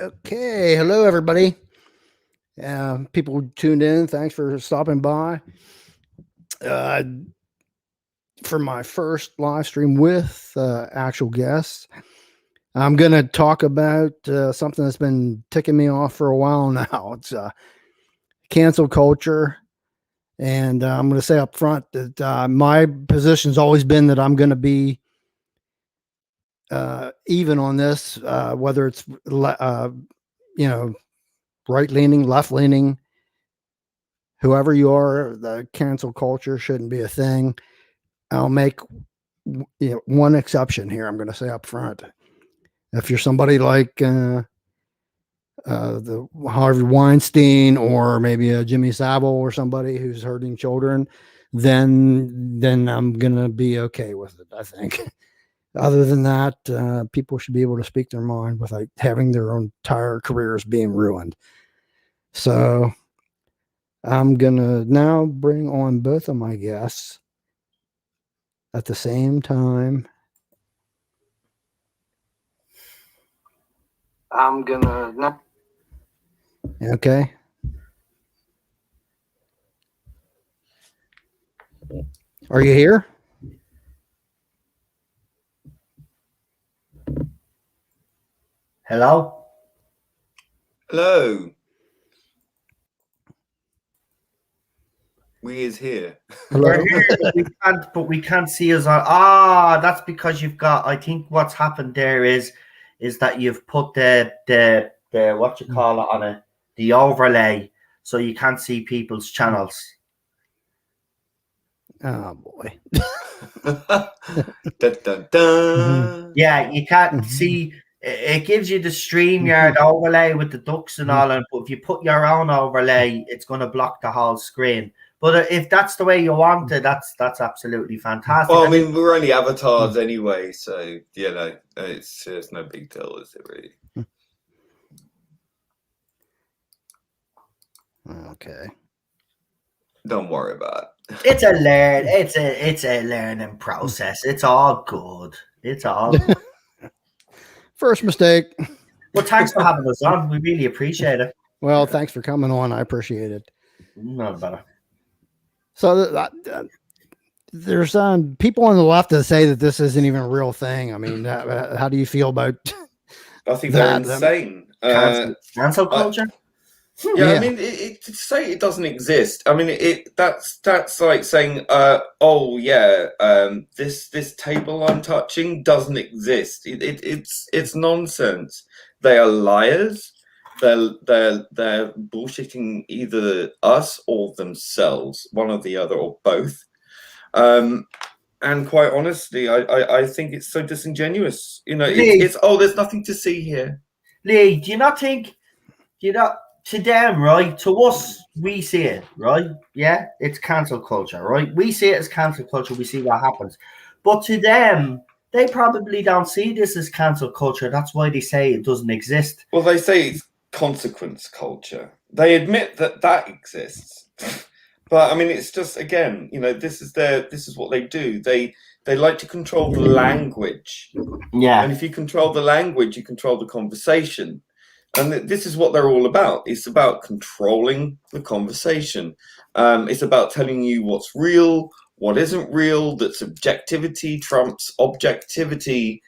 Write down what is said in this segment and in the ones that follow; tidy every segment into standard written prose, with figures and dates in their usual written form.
Okay, hello everybody. People who tuned in, thanks for stopping by. Uh, for my first live stream with actual guests, I'm going to talk about something that's been ticking me off for a while now. It's cancel culture. And I'm going to say up front that my position's always been that I'm going to be even on this, whether it's, right leaning, left leaning, whoever you are, the cancel culture shouldn't be a thing. I'll make one exception here. I'm going to say up front. If you're somebody like the Harvey Weinstein or maybe a Jimmy Savile or somebody who's hurting children, then I'm going to be okay with it, I think. Other than that, people should be able to speak their mind without having their own entire careers being ruined. So I'm going to now bring on both of my guests at the same time. I'm going to... Okay. Are you here? Hello? Hello. We is here. Hello? We're here, but we can't see us on. That's because you've got. I think what's happened there is that you've put the what you call it on it, the overlay, so you can't see people's channels. Oh boy. Dun, dun, dun. Yeah, you can't see. It gives you the StreamYard overlay with the ducks and all, but if you put your own overlay, it's going to block the whole screen. But if that's the way you want it, that's absolutely fantastic. Well, I mean, we're only avatars anyway, so it's no big deal, is it really? Okay. Don't worry about it. It's a learning process. It's all good. It's all good. First mistake. Well, thanks for having us on. We really appreciate it. Well, thanks for coming on. I appreciate it. Not better. So there's people on the left that say that this isn't even a real thing. I mean, how do you feel about I think they're insane. Cancel culture? Yeah, I mean, to say it doesn't exist. I mean, that's like saying, this table I'm touching doesn't exist. It's nonsense. They are liars. They're bullshitting either us or themselves, one or the other, or both. And quite honestly, I think it's so disingenuous. It's there's nothing to see here. Lee, do you not think? To them, right? To us, we see it, right? Yeah, it's cancel culture, right? We see it as cancel culture. We see what happens. But to them, they probably don't see this as cancel culture. That's why they say it doesn't exist. Well, they say it's consequence culture. They admit that exists. But I mean, it's just, again, this is what they do. They like to control the language. Yeah. And if you control the language, you control the conversation. And this is what they're all about. It's about controlling the conversation. It's about telling you what's real, what isn't real, that subjectivity trumps objectivity.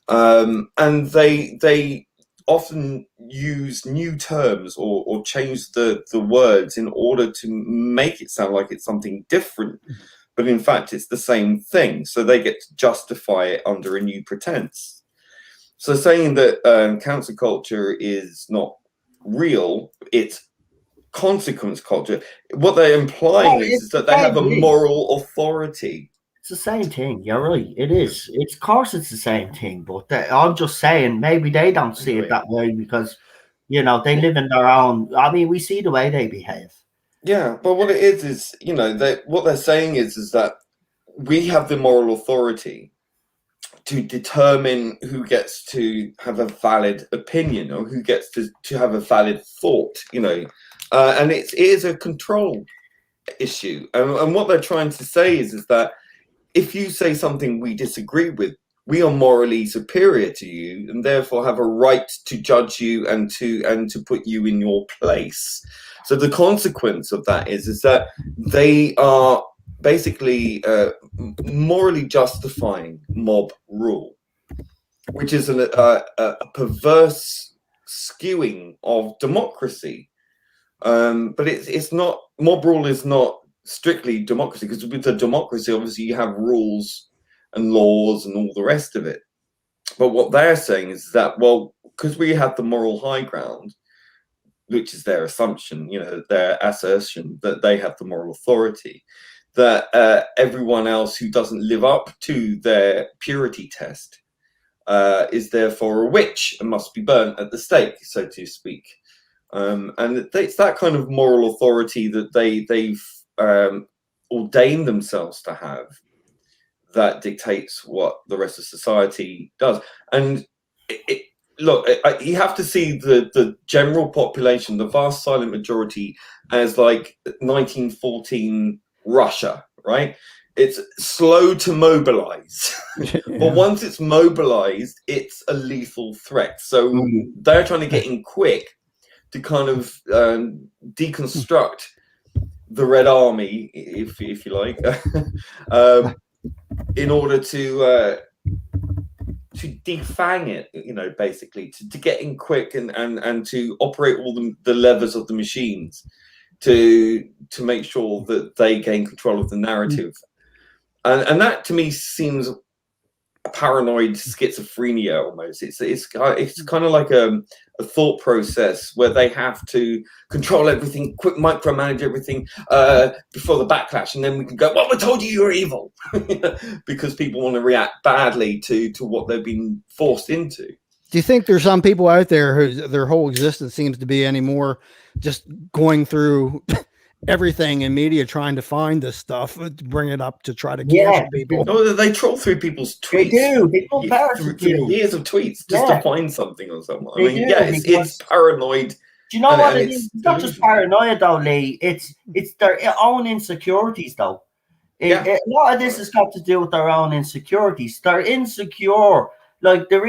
And they often use new terms or change the words in order to make it sound like it's something different. But in fact, it's the same thing. So they get to justify it under a new pretense. So saying that cancel culture is not real, it's consequence culture. What they're implying is that they have a moral authority. It's the same thing. You're right. It is. Of course, it's the same thing. But I'm just saying, maybe they don't see it that way because, they live in their own. I mean, we see the way they behave. Yeah, but what it is what they're saying is that we have the moral authority to determine who gets to have a valid opinion or who gets to have a valid thought, and it is a control issue. And what they're trying to say is that if you say something we disagree with, we are morally superior to you and therefore have a right to judge you and to put you in your place. So the consequence of that is that they are basically morally justifying mob rule, which is a perverse skewing of democracy. But it's not, mob rule is not strictly democracy, because with a democracy, obviously you have rules and laws and all the rest of it. But what they're saying is that, well, because we have the moral high ground, which is their assumption, their assertion that they have the moral authority, that everyone else who doesn't live up to their purity test is therefore a witch and must be burnt at the stake, so to speak. And it's that kind of moral authority that they've ordained themselves to have that dictates what the rest of society does. And look, you have to see the general population, the vast silent majority, as like 1914 Russia, right? It's slow to mobilize. Yeah. But once it's mobilized, it's a lethal threat. So they're trying to get in quick to kind of deconstruct the Red Army, if you like, in order to defang it, basically to get in quick and to operate all the levers of the machines to make sure that they gain control of the narrative. And that to me seems paranoid schizophrenia almost. It's kind of like a thought process where they have to control everything, quick micromanage everything before the backlash, and then we can go, well, we told you you're evil, because people want to react badly to what they've been forced into. Do you think there's some people out there who their whole existence seems to be anymore just going through everything in media trying to find this stuff to bring it up to try to cancel people? No, they troll through people's tweets. They do. People through years of tweets just to find something or someone. I mean, it's paranoid. Do you know what it is? It's not just paranoia, though, Lee. It's their own insecurities, though. A lot of this has got to do with their own insecurities. They're insecure. Like the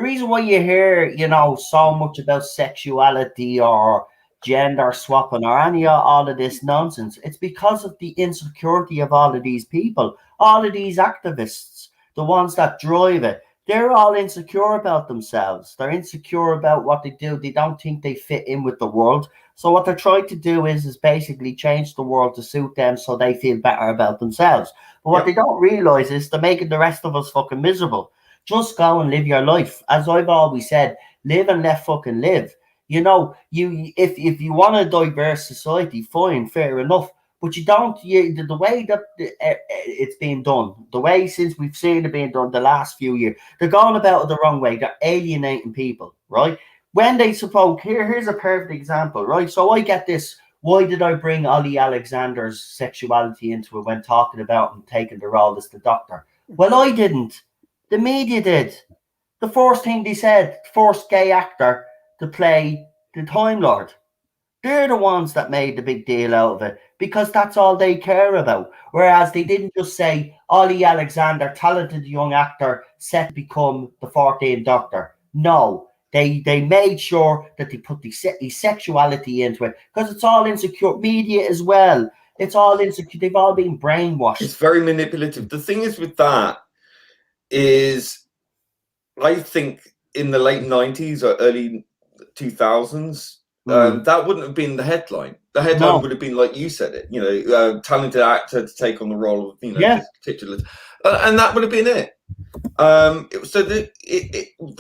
reason why you hear, so much about sexuality or gender swapping or any of all of this nonsense, it's because of the insecurity of all of these people, all of these activists, the ones that drive it. They're all insecure about themselves. They're insecure about what they do. They don't think they fit in with the world. So what they're trying to do is basically change the world to suit them so they feel better about themselves. But what they don't realize is they're making the rest of us fucking miserable. Just go and live your life. As I've always said, live and let fucking live. If you want a diverse society, fine, fair enough. But you don't. The way that it's been done, the way since we've seen it being done the last few years, they're going about it the wrong way. They're alienating people, right? When they suppose here's a perfect example, right? So I get this. Why did I bring Ollie Alexander's sexuality into it when talking about him taking the role as the Doctor? Well, I didn't. The media did. The first thing they said, first gay actor to play the Time Lord. They're the ones that made the big deal out of it because that's all they care about. Whereas they didn't just say, Ollie Alexander, talented young actor, set to become the 14th Doctor. No, they made sure that they put the sexuality into it because it's all insecure. Media as well. It's all insecure. They've all been brainwashed. It's very manipulative. The thing is with that is, I think in the late 90s or early 2000s, that wouldn't have been the headline. The headline would have been like you said it, talented actor to take on the role of this particular, and that would have been it. So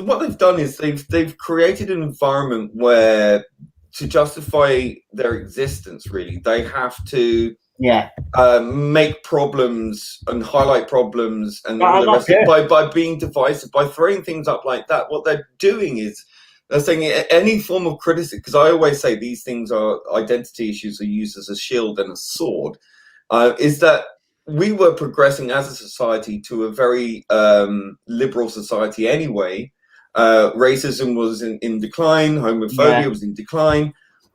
what they've done is they've created an environment where to justify their existence, really, they have to make problems and highlight problems and all the rest of it by being divisive, by throwing things up like that. What they're doing is they're saying any form of criticism, because I always say these things are identity issues are used as a shield and a sword, is that we were progressing as a society to a very liberal society anyway. Racism was in decline, homophobia was in decline.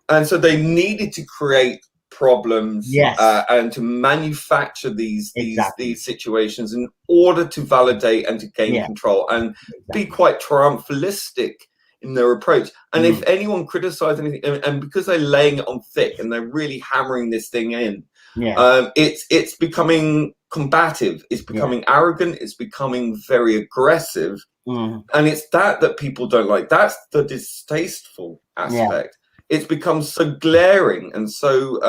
And so they needed to create problems, Yes. and to manufacture these Exactly. situations in order to validate and to gain Yeah. control, and Exactly. be quite triumphalistic in their approach. And if anyone criticizes anything, and because they're laying it on thick and they're really hammering this thing in, it's becoming combative, it's becoming arrogant, it's becoming very aggressive. And it's that people don't like. That's the distasteful aspect. It's become so glaring and so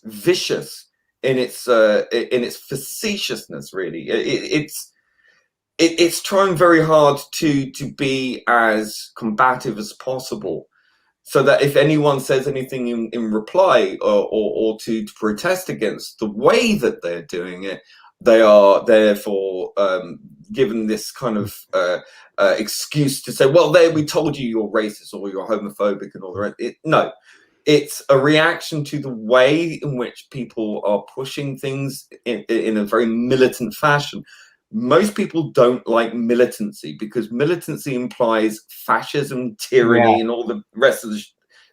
vicious in its facetiousness. Really, it's trying very hard to be as combative as possible, so that if anyone says anything in reply or to protest against the way that they're doing it, they are therefore given this kind of excuse to say, well, there, we told you you're racist or you're homophobic and all the rest. No, it's a reaction to the way in which people are pushing things in a very militant fashion. Most people don't like militancy because militancy implies fascism, tyranny, and all the rest of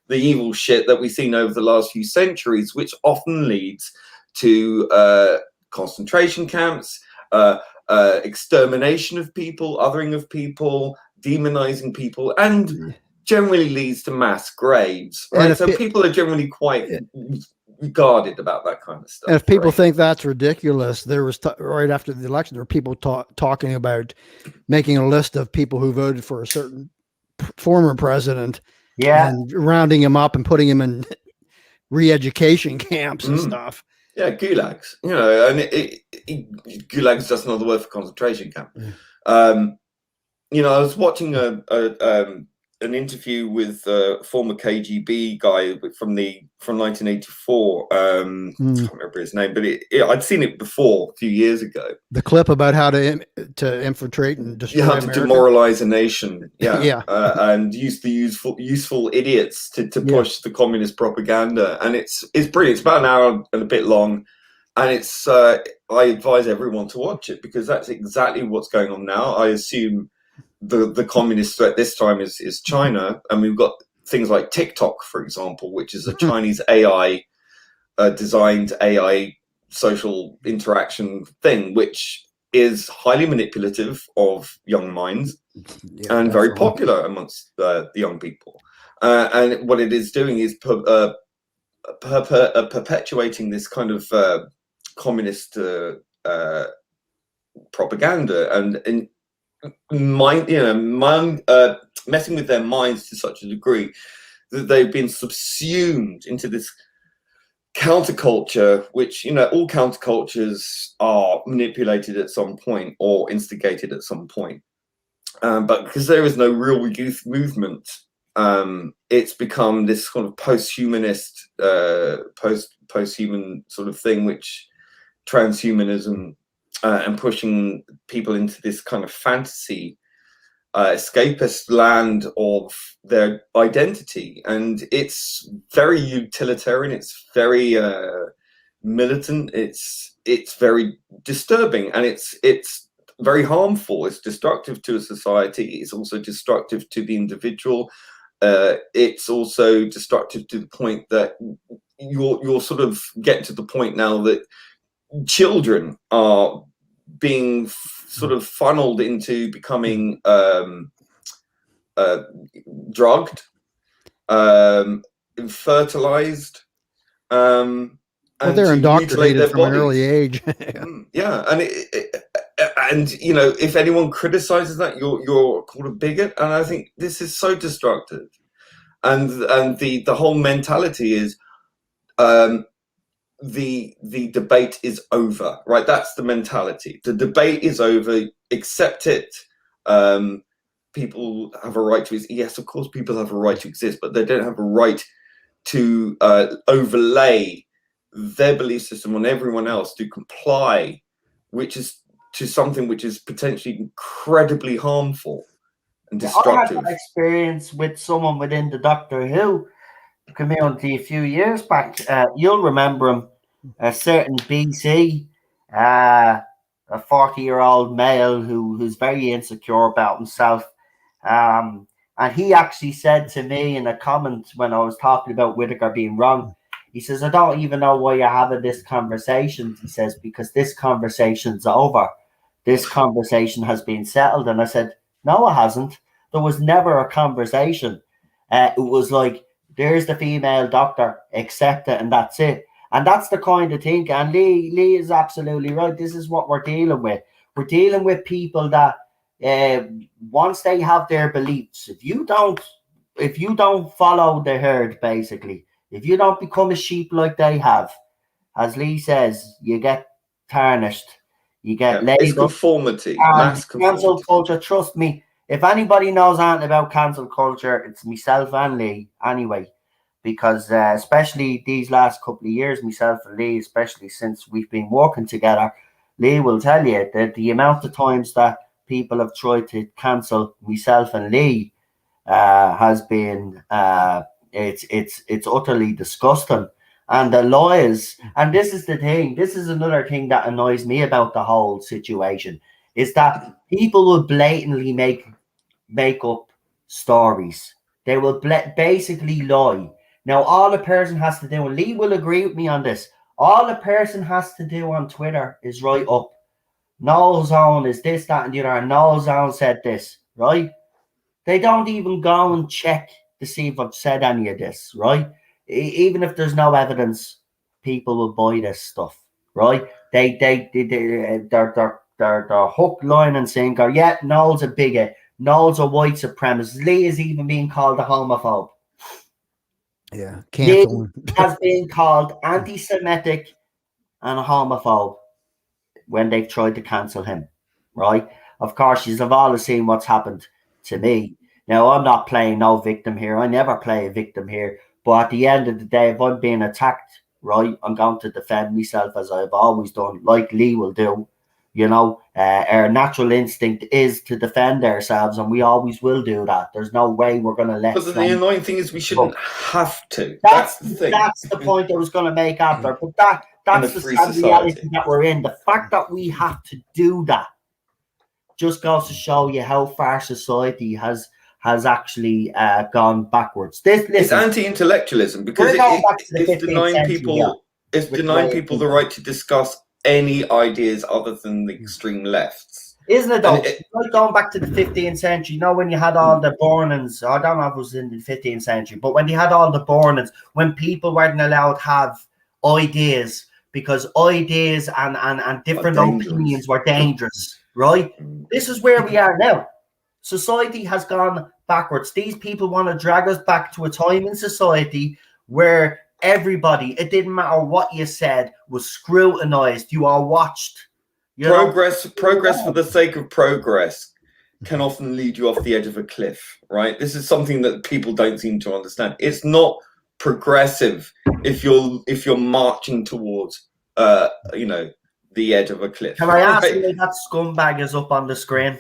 the evil shit that we've seen over the last few centuries, which often leads to concentration camps, extermination of people, othering of people, demonizing people, and generally leads to mass graves. Right? So people are generally quite guarded about that kind of stuff. And if people think that's ridiculous, there was right after the election, there were people talking about making a list of people who voted for a certain former president, and rounding him up and putting him in re-education camps and stuff. Yeah, gulags. You know, and gulag is just another word for concentration camp. You know, I was watching an interview with a former KGB guy from 1984. I can't remember his name, but I'd seen it before a few years ago. The clip about how to infiltrate and destroy how America. to demoralize a nation, and use the useful idiots to push the communist propaganda, and it's brilliant. It's about an hour and a bit long, and it's I advise everyone to watch it because that's exactly what's going on now. I assume the communist threat this time is China, and we've got things like TikTok, for example, which is a Chinese AI designed AI social interaction thing, which is highly manipulative of young minds and very popular amongst the young people. And what it is doing is perpetuating this kind of communist propaganda and messing with their minds to such a degree that they've been subsumed into this counterculture, which, you know, all countercultures are manipulated at some point or instigated at some point. But because there is no real youth movement, it's become this kind of post-humanist, post-human sort of thing, which transhumanism and pushing people into this kind of fantasy escapist land of their identity, and it's very utilitarian, it's very militant, it's very disturbing, and it's very harmful. It's destructive to a society. It's also destructive to the individual. It's also destructive to the point that you're sort of getting to the point now that children are being sort of funneled into becoming drugged, fertilized, and they're indoctrinated from an early age. And you know, if anyone criticizes that, you're called a bigot, and I think this is so destructive. And the whole mentality is the debate is over, right? That's the mentality. The debate is over. Accept it. People have a right to exist. Yes, of course, people have a right to exist, but they don't have a right to overlay their belief system on everyone else to comply, which is to something which is potentially incredibly harmful and destructive. I had that experience with someone within the Doctor Who community a few years back. You'll remember him, a certain BC, a 40-year-old male who's very insecure about himself. And he actually said to me in a comment when I was talking about Whittaker being wrong, He says, I don't even know why you're having this conversation. He says, because this conversation's over. This conversation has been settled. And I said, no, it hasn't. There was never a conversation. It was like, there's the female doctor, accept it, and that's it. And that's the kind of thing. And Lee is absolutely right. This is what we're dealing with. We're dealing with people that once they have their beliefs, if you don't follow the herd, basically, if you don't become a sheep like they have, as Lee says, you get tarnished, you get It's labeled. conformity, And mass conformity. cancel culture, trust me, if anybody knows anything about cancel culture, it's myself and Lee anyway, because especially these last couple of years, myself and Lee, especially since we've been working together, Lee will tell you that the amount of times that people have tried to cancel myself and Lee has been it's utterly disgusting. And the lawyers, and this is the thing, this is another thing that annoys me about the whole situation, is that people will blatantly make up stories. They will basically lie. Now, all a person has to do, and Lee will agree with me on this, all a person has to do on Twitter is write up, Noel Zone is this, that, and the other, and Noel Zone said this, right? They don't even go and check to see if I've said any of this, right? Even if there's no evidence, people will buy this stuff, right? They're hook, line, and sinker. Yeah, Noel's a bigot. Noel's a white supremacist. Lee is even being called a homophobe. Yeah, cancel. Lee has been called anti-Semitic and a homophobe when they've tried to cancel him, right? Of course, you've all seen what's happened to me. Now, I'm not playing no victim here. I never play a victim here. But at the end of the day, if I'm being attacked, right, I'm going to defend myself as I've always done, like Lee will do. You know, our natural instinct is to defend ourselves, and we always will do that. There's no way we're going to let. But the annoying thing is we shouldn't have to. That's the thing. That's the point I was going to make after. But that's the sad reality that we're in. The fact that we have to do that just goes to show you how far society has actually gone backwards. It's anti-intellectualism because it's denying people the right to discuss any ideas other than the extreme lefts. Isn't it though? Like going back to the 15th century, you know, when you had all the burnings, I don't know if it was in the 15th century, but when you had all the burnings, when people weren't allowed to have ideas because ideas and different opinions were dangerous, right? This is where we are now. Society has gone backwards. These people want to drag us back to a time in society where everybody, it didn't matter what you said, was scrutinized. You are watched. Progress for the sake of progress can often lead you off the edge of a cliff, right? This is something that people don't seem to understand. It's not progressive if you're marching towards the edge of a cliff. Can I ask you that scumbag is up on the screen?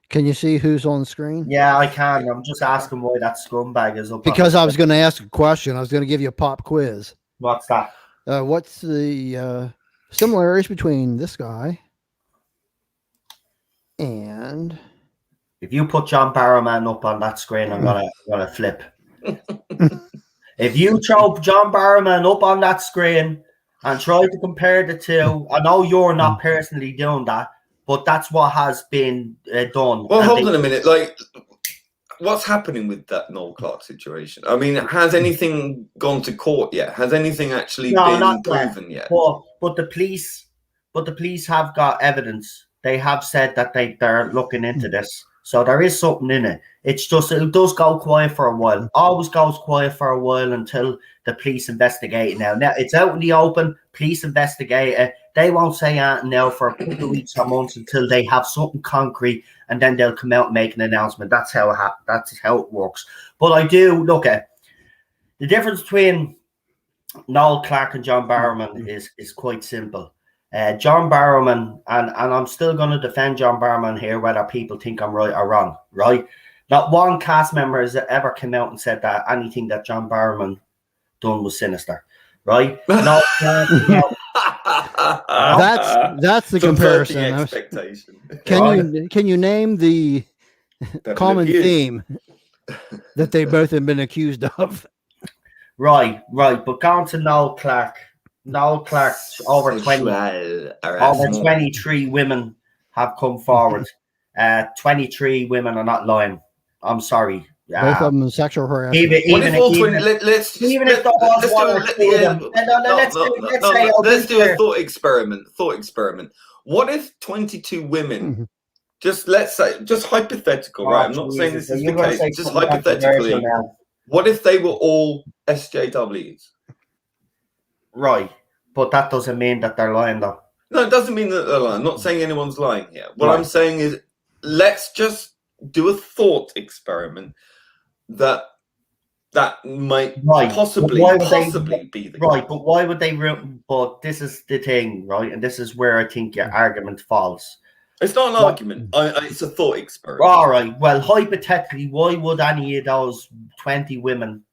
Can you see who's on the screen? Yeah, I can. I'm just asking why that scumbag is up. Because I was going to ask a question. I was going to give you a pop quiz. What's that? What's the similarities between this guy and... If you put John Barrowman up on that screen, I'm gonna flip. If you throw John Barrowman up on that screen and try to compare the two, I know you're not personally doing that, but that's what has been done. Well, hold on a minute. Like, what's happening with that Noel Clarke situation? I mean, has anything gone to court yet? Has anything actually been proven yet? But the police have got evidence. They have said that they're looking into this. So there is something in it. It's just, it does go quiet for a while. Always goes quiet for a while until the police investigate it now. Now, it's out in the open. Police investigate it. They won't say anything now for a couple of weeks or months until they have something concrete, and then they'll come out and make an announcement. That's how it works. But I do look at the difference between Noel Clarke and John Barrowman is quite simple. John Barrowman, and I'm still going to defend John Barrowman here, whether people think I'm right or wrong, right? Not one cast member has ever come out and said that anything that John Barrowman done was sinister, right? No, that's the comparison. Can you name the common theme that they both have been accused of? Right. But going to Noel Clark over 23 women have come forward. 23 women are not lying. I'm sorry. Both of them is sexual harassment. What Even if all 20? if Let's there was one or two of them. let's do a thought experiment. What if 22 women? Just let's say, just hypothetical, right? I'm not saying this is the case. Just hypothetically, what if they were all SJWs? Right, but that doesn't mean that they're lying, though. No, it doesn't mean that they're lying. I'm not saying anyone's lying here. What I'm saying is, let's just do a thought experiment that might possibly be the right. But why would they? But this is the thing, right? And this is where I think your argument falls. It's not an argument. It's a thought experiment. All right. Well, hypothetically, why would any of those 20 women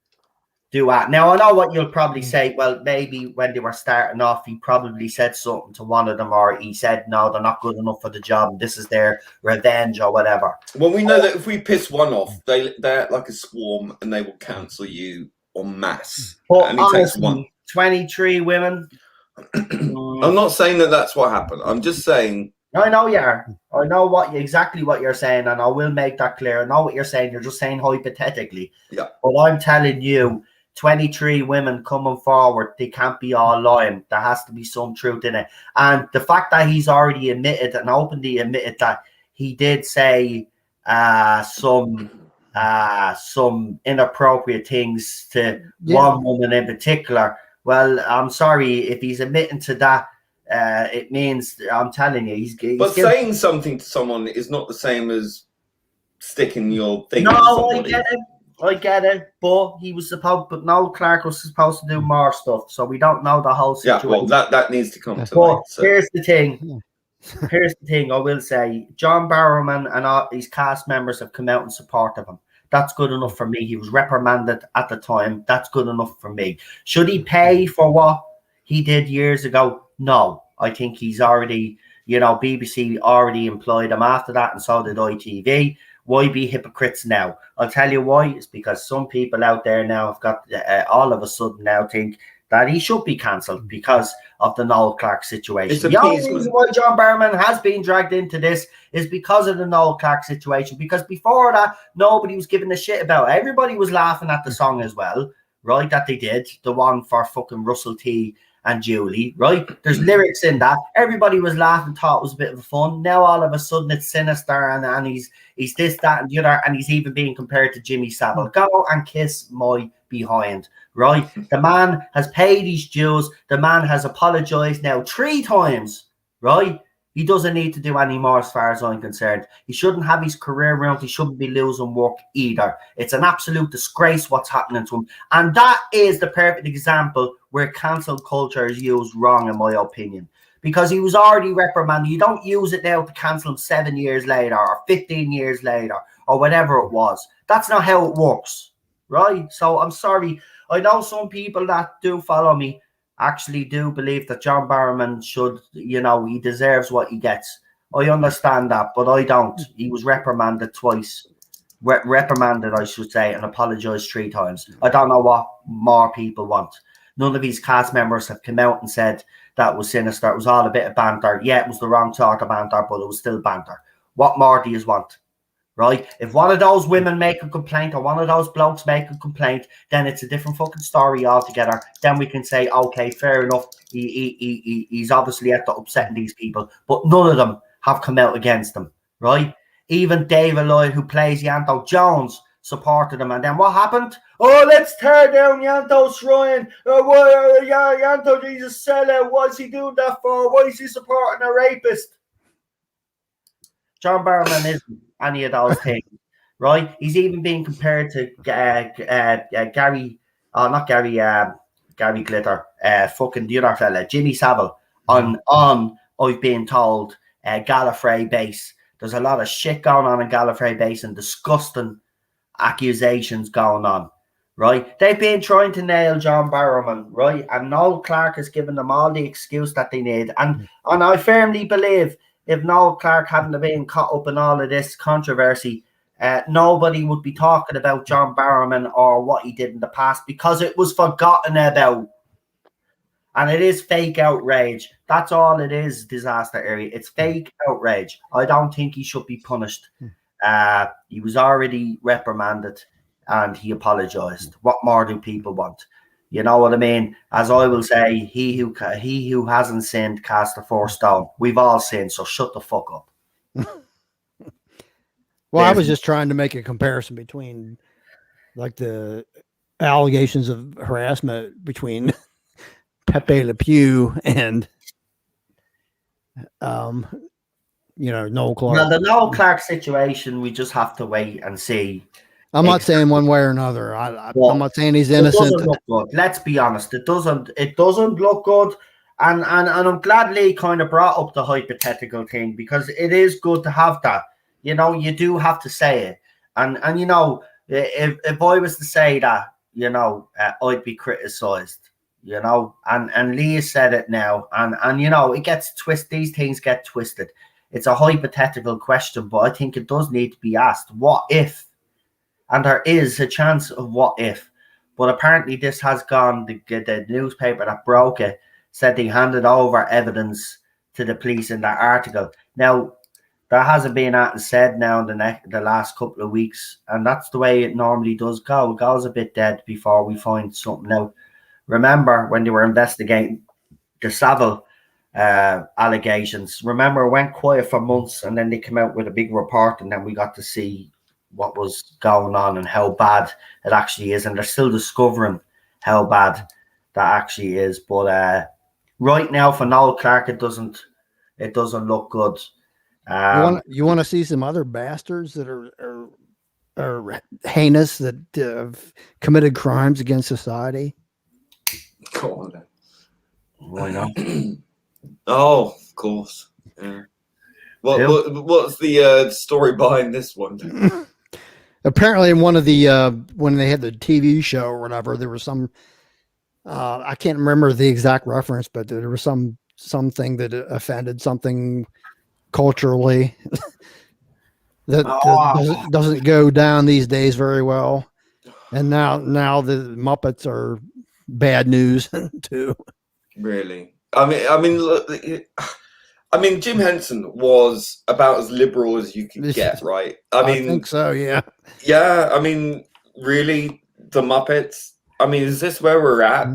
do that? Now, I know what you'll probably say. Well, maybe when they were starting off, he probably said something to one of them, or he said, no, they're not good enough for the job, and this is their revenge or whatever. Well, we know that if we piss one off, they act like a swarm, and they will cancel you en masse. But and it takes one. 23 women. I'm not saying that that's what happened. I'm just saying. I know you are. I know exactly what you're saying, and I will make that clear. I know what you're saying. You're just saying hypothetically. Yeah. But I'm telling you, 23 women coming forward, they can't be all lying. There has to be some truth in it. And the fact that he's already admitted and openly admitted that he did say some inappropriate things to one woman in particular. Well, I'm sorry if he's admitting to that. It means, I'm telling you, he's but saying something to someone is not the same as sticking your thing. No, I get it, but he was supposed. But Noel Clark was supposed to do more stuff, so we don't know the whole situation. Yeah, well, that needs to come to light. So. Here's the thing. Here's the thing. I will say, John Barrowman and all these cast members have come out in support of him. That's good enough for me. He was reprimanded at the time. That's good enough for me. Should he pay for what he did years ago? No, I think he's already, BBC already employed him after that, and so did ITV. Why be hypocrites now? I'll tell you why. It's because some people out there now have got all of a sudden now think that he should be cancelled because of the Noel Clark situation. The only reason why John Barrowman has been dragged into this is because of the Noel Clark situation. Because before that, nobody was giving a shit about it. Everybody was laughing at the song as well, right? That they did. The one for fucking Russell T and Julie, right? There's lyrics in that. Everybody was laughing, thought it was a bit of fun. Now all of a sudden it's sinister and he's this, that, and the other, and he's even being compared to Jimmy Savile. Go and kiss my behind, right? The man has paid his dues. The man has apologized now 3 times, right? He doesn't need to do any more as far as I'm concerned. He shouldn't have his career ruined. He shouldn't be losing work either. It's an absolute disgrace what's happening to him. And that is the perfect example where cancel culture is used wrong, in my opinion. Because he was already reprimanded. You don't use it now to cancel him 7 years later or 15 years later or whatever it was. That's not how it works, right? So I'm sorry. I know some people that do follow me actually do believe that John Barrowman should, he deserves what he gets. I understand that, but I don't. He was reprimanded twice. Reprimanded, I should say, and apologized 3 times. I don't know what more people want. None of these cast members have come out and said that was sinister. It was all a bit of banter. Yeah, it was the wrong sort of banter, but it was still banter. What more do you want? Right? If one of those women make a complaint or one of those blokes make a complaint, then it's a different fucking story altogether. Then we can say, okay, fair enough. He's obviously after upsetting these people, but none of them have come out against him, right? Even David Lloyd, who plays Yanto Jones, supported him. And then what happened? Oh, let's tear down Yanto's shrine. Yanto, he's a sellout. Why is he doing that for? Why is he supporting a rapist? John Barrowman isn't any of those things, right? He's even being compared to Gary Glitter, fucking the other fella, Jimmy Savile, on I've been told, Gallifrey base. There's a lot of shit going on in Gallifrey base and disgusting accusations going on, right? They've been trying to nail John Barrowman, right? And Noel Clark has given them all the excuse that they need. And I firmly believe if Noel Clark hadn't been caught up in all of this controversy, nobody would be talking about John Barrowman or what he did in the past because it was forgotten about. And it is fake outrage. That's all it is, disaster area. It's fake outrage. I don't think he should be punished. He was already reprimanded and he apologized. What more do people want? You know what I mean? As I will say, he who hasn't sinned cast the first stone. We've all sinned, so shut the fuck up. Well, I was just trying to make a comparison between like the allegations of harassment between Pepe Le Pew and Noel Clark. Well, the Noel Clark situation, we just have to wait and see. I'm not saying one way or another. I'm not saying he's innocent. It doesn't look good. Let's be honest. It doesn't look good. And I'm glad Lee kind of brought up the hypothetical thing because it is good to have that. You know, you do have to say it. And if I was to say that, I'd be criticized, and Lee has said it now. And it gets twisted. These things get twisted. It's a hypothetical question, but I think it does need to be asked. What if? And there is a chance of what if. But apparently this has gone, the newspaper that broke it said they handed over evidence to the police in that article. Now, there hasn't been that said now in the last couple of weeks, and that's the way it normally does go. It goes a bit dead before we find something out. Remember when they were investigating the Savile allegations? Remember, it went quiet for months, and then they came out with a big report, and then we got to see what was going on and how bad it actually is, and they're still discovering how bad that actually is. But right now, for Noel Clark, it doesn't look good. You want to see some other bastards that are heinous, that have committed crimes against society? Go on then. Why not? Oh, of course. Yeah. What's the story behind this one? Apparently, in one of the when they had the TV show or whatever, there was some. I can't remember the exact reference, but there was something that offended something culturally that doesn't go down these days very well, and now the Muppets are bad news too. Really? I mean, Jim Henson was about as liberal as you could get, right? I think so. Yeah. Yeah. I mean, really, the Muppets. I mean, is this where we're at?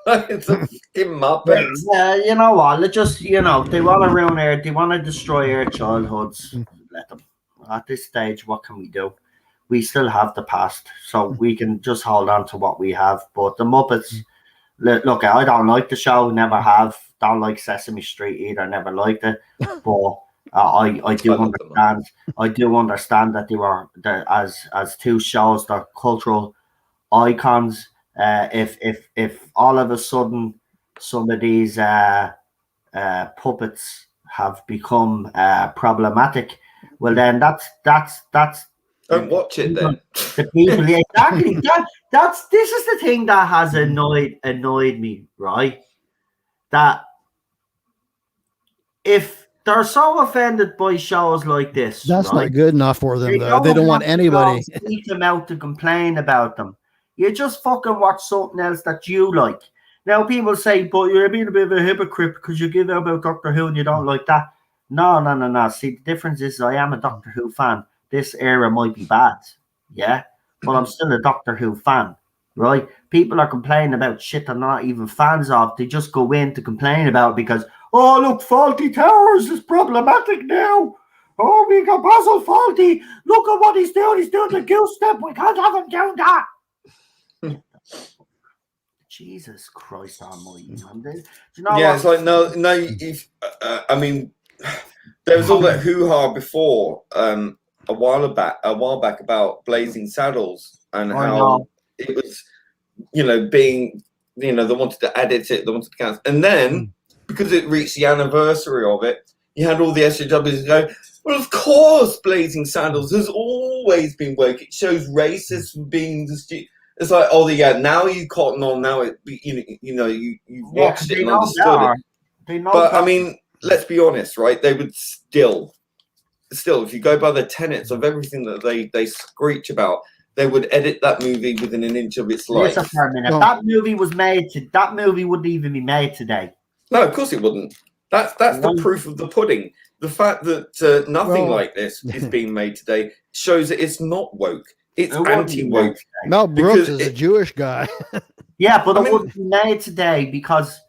It's a fucking Muppets. Yeah, you know what? They just, they want to ruin they want to destroy our childhoods. Let them. At this stage, what can we do? We still have the past, so we can just hold on to what we have. But the Muppets, look, I don't like the show, never have. Don't like Sesame Street either, never liked it. But I do understand. I do understand that they were as two shows, they're cultural icons. If all of a sudden some of these puppets have become problematic, well then that's don't watch it then. The people, exactly. This is the thing that has annoyed me, right? That if they're so offended by shows like this, that's right, not good enough for them, though. They don't want anybody to them out to complain about them. You just fucking watch something else that you like. Now people say, but you're being a bit of a hypocrite because you give out about Doctor Who and you don't like that. No. See, the difference is I am a Doctor Who fan. This era might be bad, yeah, but I'm still a Doctor Who fan, right? People are complaining about shit they're not even fans of. They just go in to complain about because, oh, look, Faulty Towers is problematic now. Oh, we got Basil Faulty. Look at what he's doing. He's doing the goose step. We can't have him doing that. Jesus Christ almighty, man. Do you know Yeah, what? it's like, no. I mean, there was all that hoo-ha before, a while back about Blazing Saddles and how it was, being, they wanted to edit it, they wanted to cancel. And then, because it reached the anniversary of it, you had all the SJWs go, well, of course, Blazing Saddles has always been woke. It shows racists being the It's like, oh yeah, now you cotton on. Now you've watched it and understood it. But I mean, let's be honest, right? They would still still, if you go by the tenets of everything that they screech about, they would edit that movie within an inch of its life. Listen for a minute. Well- That movie was made. That movie wouldn't even be made today. No, of course it wouldn't. That's the proof of the pudding. The fact that nothing Well- like this is being made today shows that it's not woke. It's It wouldn't be anti-woke. made today. Mel Brooks Because is a Jewish guy. Yeah, but I it mean- wouldn't be made today because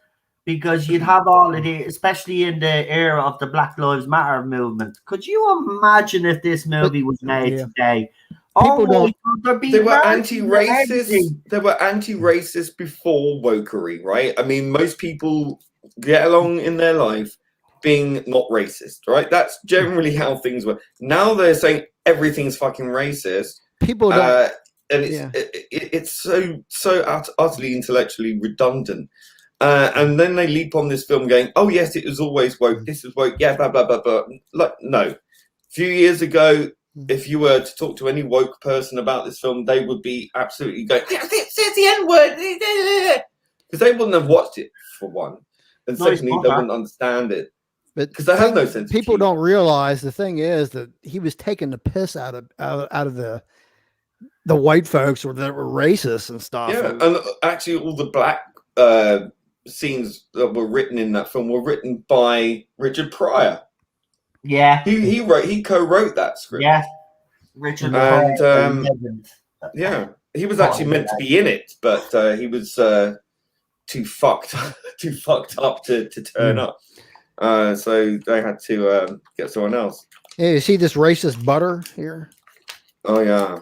you'd have all of the, especially in the era of the Black Lives Matter movement. Could you imagine if this movie was made yeah. today? People my don't- God, there'd be They were murders and anti-racist. everything. They were anti-racist before wokery, right? I mean, most people get along in their life being not racist, right? That's generally how things were. Now they're saying everything's fucking racist. People don't. And it's Yeah. it's so utterly intellectually redundant. And then they leap on this film going, oh yes, it was always woke, this is woke, yeah, blah blah blah blah. Like, no. A few years ago, if you were to talk to any woke person about this film, they would be absolutely going, it's the N-word, because they wouldn't have watched it, for one, and No, it's secondly, not they that. wouldn't understand it. But 'Cause they have no sense of People humor. don't realize the thing is that he was taking the piss out of the white folks that were racist and stuff. Yeah, and actually, all the black scenes that were written in that film were written by Richard Pryor. Yeah, He co-wrote that script. yeah. Richard And, Pryor, um, Yeah, he was actually meant to be in it, but he was too fucked up to turn up. So they had to get someone else. Hey, you see this racist butter here? Oh yeah.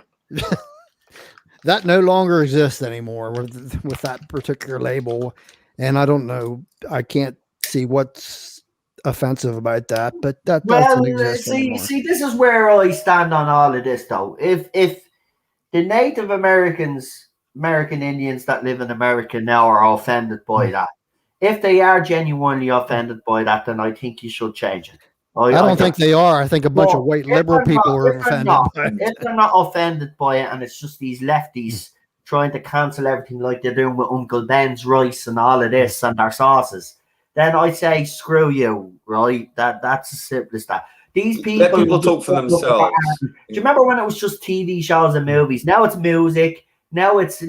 That no longer exists anymore with that particular label, and I don't know. I can't see what's offensive about that, but that doesn't exist anymore. see, this is where I stand on all of this, though. If the Native American Indians that live in America now are offended by that, if they are genuinely offended by that, then I think you should change it. I don't think they are. I think a bunch of Well, white if liberal they're people not- are if they're offended not- by it. If they're not offended by it, and it's just these lefties trying to cancel everything like they're doing with Uncle Ben's rice and all of this and their sauces, then I say screw you, right? That's as simple as that. These people, Let people talk for themselves. Do you remember when it was just TV shows and movies? Now it's music. Now it's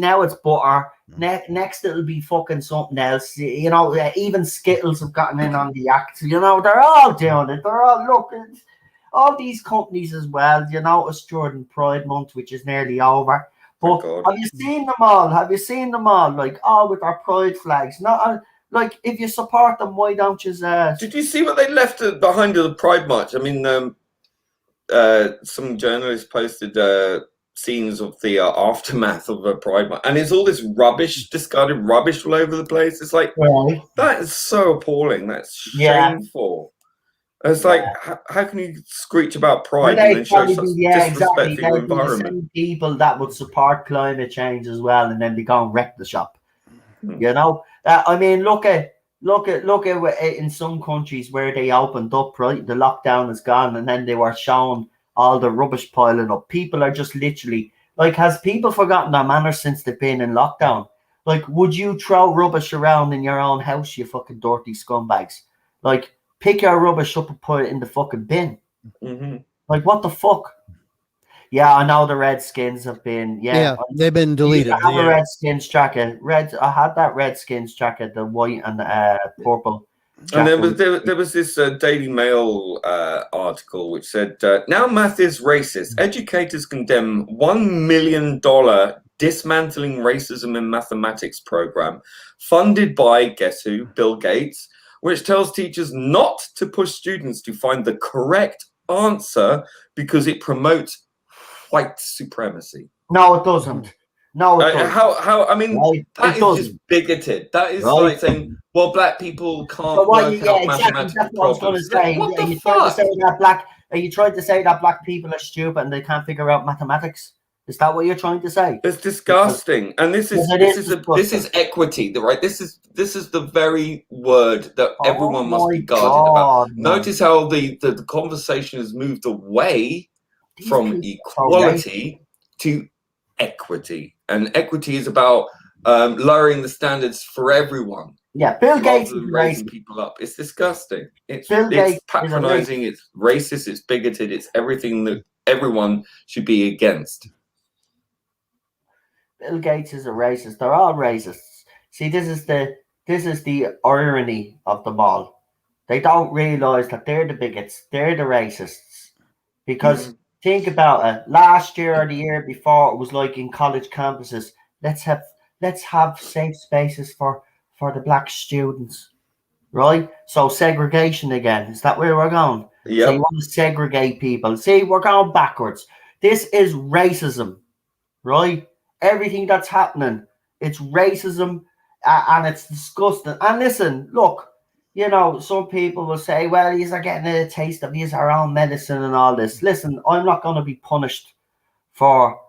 butter. Next it'll be fucking something else. You know, even Skittles have gotten in on the act. You know, they're all doing it. They're all looking. All these companies as well. You know, it's Jordan Pride Month, which is nearly over. But God. have you seen them all? Have you seen them all? Like, all with our pride flags. Not like, if you support them, why don't you? Did you see what they left behind the Pride March? I mean, some journalists posted scenes of the aftermath of a Pride March, and it's all this rubbish, discarded rubbish all over the place. It's like, Right. that is so appalling. That's Yeah. shameful. It's like, how can you screech about pride Well, and then show such exactly. disrespect for your They'd be the environment? same people that would support climate change as well, and then they go and wreck the shop. Hmm. You know, I mean, look at in some countries where they opened up, right? The lockdown is gone, and then they were shown all the rubbish piling up. People are just literally like, has people forgotten their manners since they've been in lockdown? Like, would you throw rubbish around in your own house, you fucking dirty scumbags? Like, pick your rubbish up and put it in the fucking bin. Mm-hmm. Like, what the fuck? Yeah, I know the Redskins have been. Yeah, they've been deleted. I have a Yeah. Redskins jacket. I had that Redskins jacket, the white and purple. And jacket. there was this Daily Mail article which said, now math is racist. Educators condemn $1 million dismantling racism in mathematics program funded by, guess who, Bill Gates, which tells teachers not to push students to find the correct answer because it promotes white supremacy. No, it doesn't. No, it doesn't. How? I mean, Right? that It is doesn't. just bigoted. That is Right. like saying, well, black people can't So what? work Yeah, out exactly. mathematical That's what I was going to problems. say. What Are the you trying to fuck? say that black? Are you trying to say that black people are stupid and they can't figure out mathematics? Is that what you're trying to say? It's disgusting, and this is Because it is this is equity, right? This is the very word that everyone must be my guarded about. God, man. Notice how the conversation has moved away These from people are equality to equity, and equity is about lowering the standards for everyone. Yeah, Bill Gates rather is than a raising racist. people up. It's disgusting. It's Bill Gates is a patronizing. racist. It's racist. It's bigoted. It's everything that everyone should be against. Bill Gates is a racist. They're all racists. See, this is the irony of them all. They don't realize that they're the bigots. They're the racists. Because think about it. Last year or the year before, it was like in college campuses. Let's have safe spaces for the black students, right? So segregation again. Is that where we're going? So you Yep. want to segregate people. See, we're going backwards. This is racism, right? Everything that's happening, it's racism, and it's disgusting. And listen, look, you know, some people will say, well, these are getting a taste of these our own medicine and all this. Listen, I'm not going to be punished for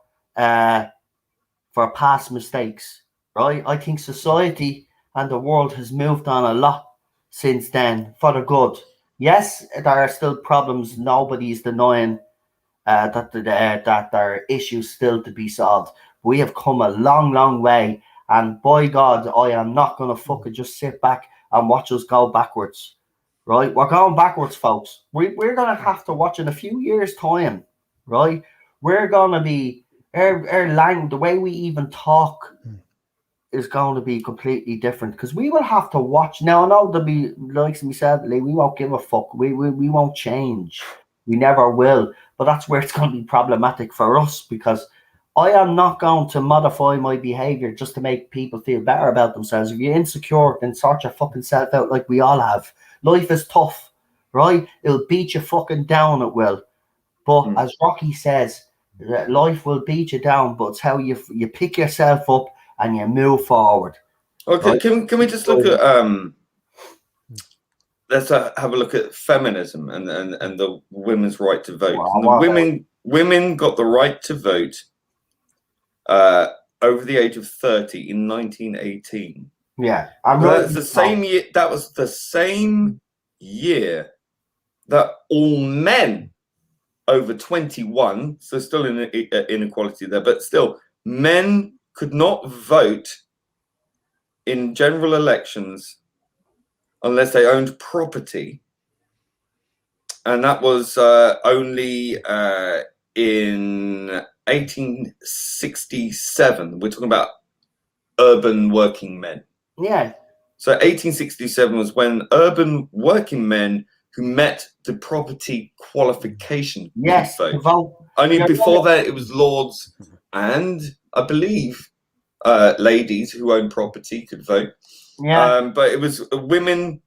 past mistakes, right? I think society and the world has moved on a lot since then for the good. Yes, there are still problems. Nobody's denying that there are issues still to be solved. We have come a long, long way, and by God, I am not going to fucking just sit back and watch us go backwards. Right, we're going backwards, folks. We're going to have to watch in a few years' time. Right, we're going to be our language, the way we even talk, is going to be completely different because we will have to watch. Now, I know there'll be, like me said, we won't give a fuck. We won't change. We never will. But that's where it's going to be problematic for us because I am not going to modify my behavior just to make people feel better about themselves. If you're insecure, then sort your fucking self out like we all have. Life is tough, right? It'll beat you fucking down, it will. But as Rocky says, life will beat you down, but it's how you pick yourself up and you move forward. Okay, right? can we just look at let's have a look at feminism and the women's right to vote. Well, And the women got the right to vote over the age of 30 in 1918. Yeah, That's the same year. That was the same year that all men over 21, so still in inequality there, but still men could not vote in general elections unless they owned property, and that was only in 1867. We're talking about urban working men. Yeah. So 1867 was when urban working men who met the property qualification could vote. Only before that, it was lords and I believe ladies who owned property could vote. Yeah. But it was women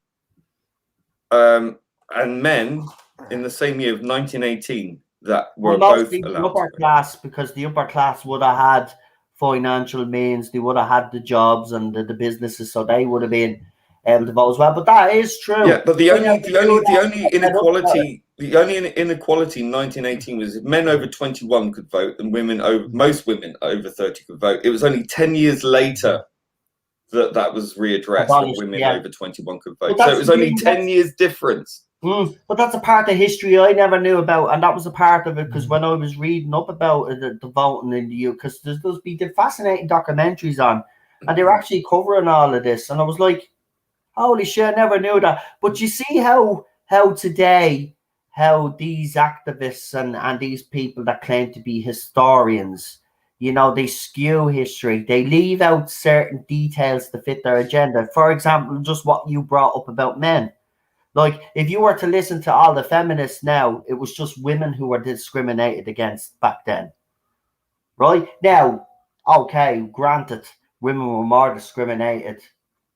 and men in the same year of 1918 that were both allowed. The upper class, because the upper class would have had financial means, they would have had the jobs and the businesses, so they would have been able to vote as well. But that is true. Yeah, but the only inequality in 1918 was if men over 21 could vote and most women over 30 could vote. It was only 10 years later that was readdressed, that women over 21 could vote. So it was only 10 years difference. But that's a part of history I never knew about, and that was a part of it because when I was reading up about the voting in the UK, because there's been fascinating documentaries on, and they're actually covering all of this, and I was like, holy shit, I never knew that. But you see how today, how these activists and these people that claim to be historians, you know, they skew history. They leave out certain details to fit their agenda. For example, just what you brought up about men. Like, if you were to listen to all the feminists now, it was just women who were discriminated against back then. Right? Now, okay, granted, women were more discriminated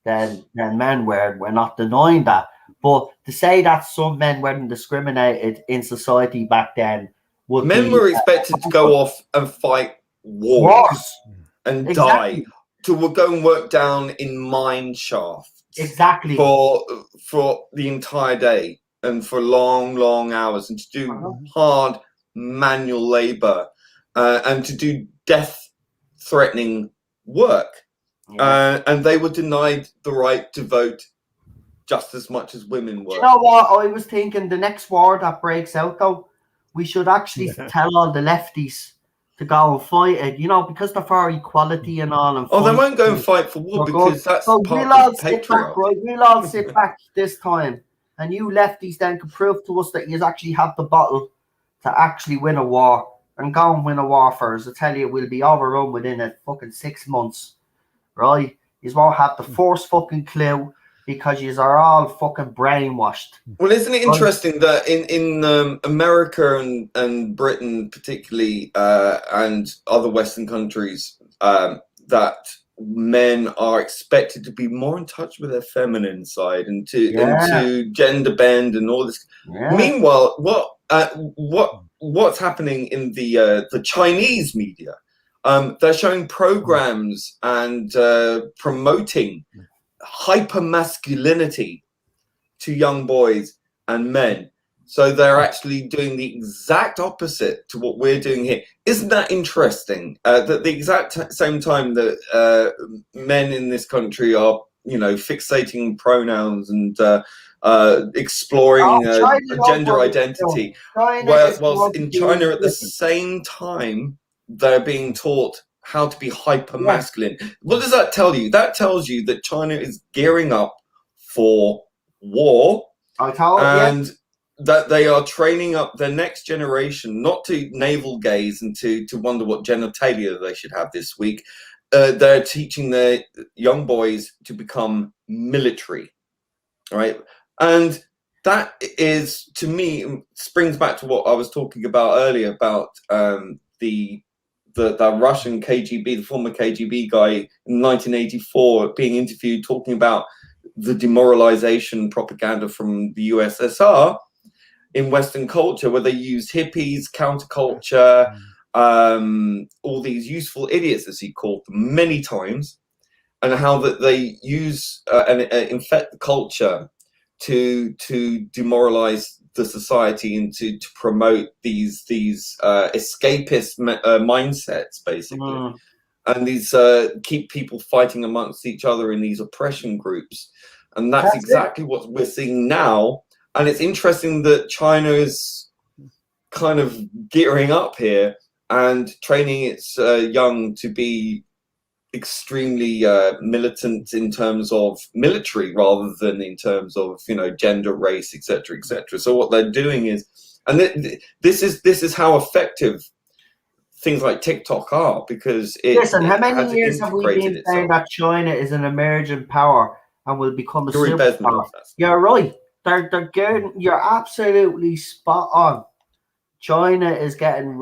than men were. We're not denying that. But to say that some men weren't discriminated in society back then would men were expected to go off and fight wars and die, to go and work down in mine shafts. Exactly. For the entire day and for long hours, and to do hard manual labor and to do death-threatening work. And they were denied the right to vote just as much as women were. Do you know what? I was thinking the next war that breaks out, though, we should actually tell all the lefties to go and fight it, you know, because they're for equality and all. And Oh, they fight. won't go and fight for war They're because good. that's So part we'll all of sit back, patriarchy. right? We'll all sit back this time, and you lefties then can prove to us that you actually have the bottle to actually win a war and go and win a war for us. I tell you, we'll be overrun within a fucking 6 months, right? You won't have the first fucking clue because you are all fucking brainwashed. Well, isn't it interesting that in America and Britain particularly, and other Western countries, that men are expected to be more in touch with their feminine side and to gender bend and all this. Yeah. Meanwhile, what's happening in the Chinese media? They're showing programs and promoting hypermasculinity to young boys and men. So they're actually doing the exact opposite to what we're doing here. Isn't that interesting? That the exact same time that men in this country are, you know, fixating pronouns and exploring gender identity, whilst in China at the same time they're being taught how to be hyper masculine. What does that tell you? That tells you that China is gearing up for war, and that they are training up their next generation not to navel gaze and to wonder what genitalia they should have this week. They're teaching their young boys to become military, right? And that is, to me, springs back to what I was talking about earlier about the Russian KGB, the former KGB guy in 1984 being interviewed talking about the demoralization propaganda from the USSR in Western culture, where they use hippies, counterculture, all these useful idiots, as he called them, many times, and how that they use and infect the culture to demoralize the society and to promote these escapist mindsets, basically. And these keep people fighting amongst each other in these oppression groups. And that's exactly what we're seeing now. And it's interesting that China is kind of gearing up here and training its young to be extremely militant in terms of military rather than in terms of, you know, gender, race, etc., etc. So what they're doing is, and this is how effective things like TikTok are, because how many years have we been saying that China is an emerging power and will become a superpower? You're right. They're getting. You're absolutely spot on. China is getting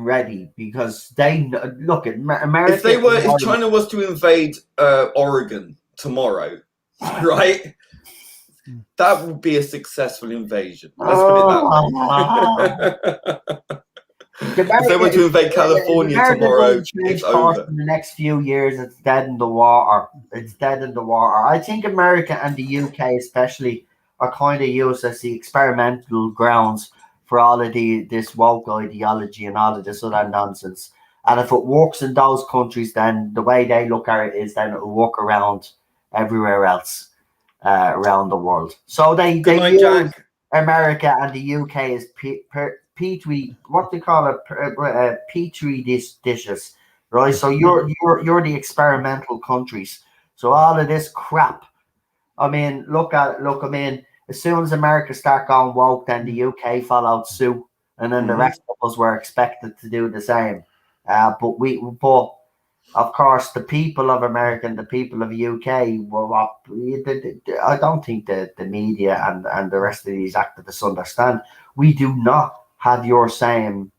ready because they look at America. If China was to invade Oregon tomorrow, right? That would be a successful invasion. Let's put it that way. If they were to invade California tomorrow, it's over. In the next few years, it's dead in the water. It's dead in the water. I think America and the UK especially are kind of used as the experimental grounds for all of this woke ideology and all of this other nonsense. And if it works in those countries, then the way they look at it is then it will work around everywhere else around the world. So they use America and the UK as petri, what they call it, petri dishes, right? So you're the experimental countries. So all of this crap. I mean, I mean, as soon as America start going woke, then the UK followed suit, and then the rest of us were expected to do the same. But of course, the people of America and the people of the UK were I don't think the media and the rest of these activists understand. We do not have your same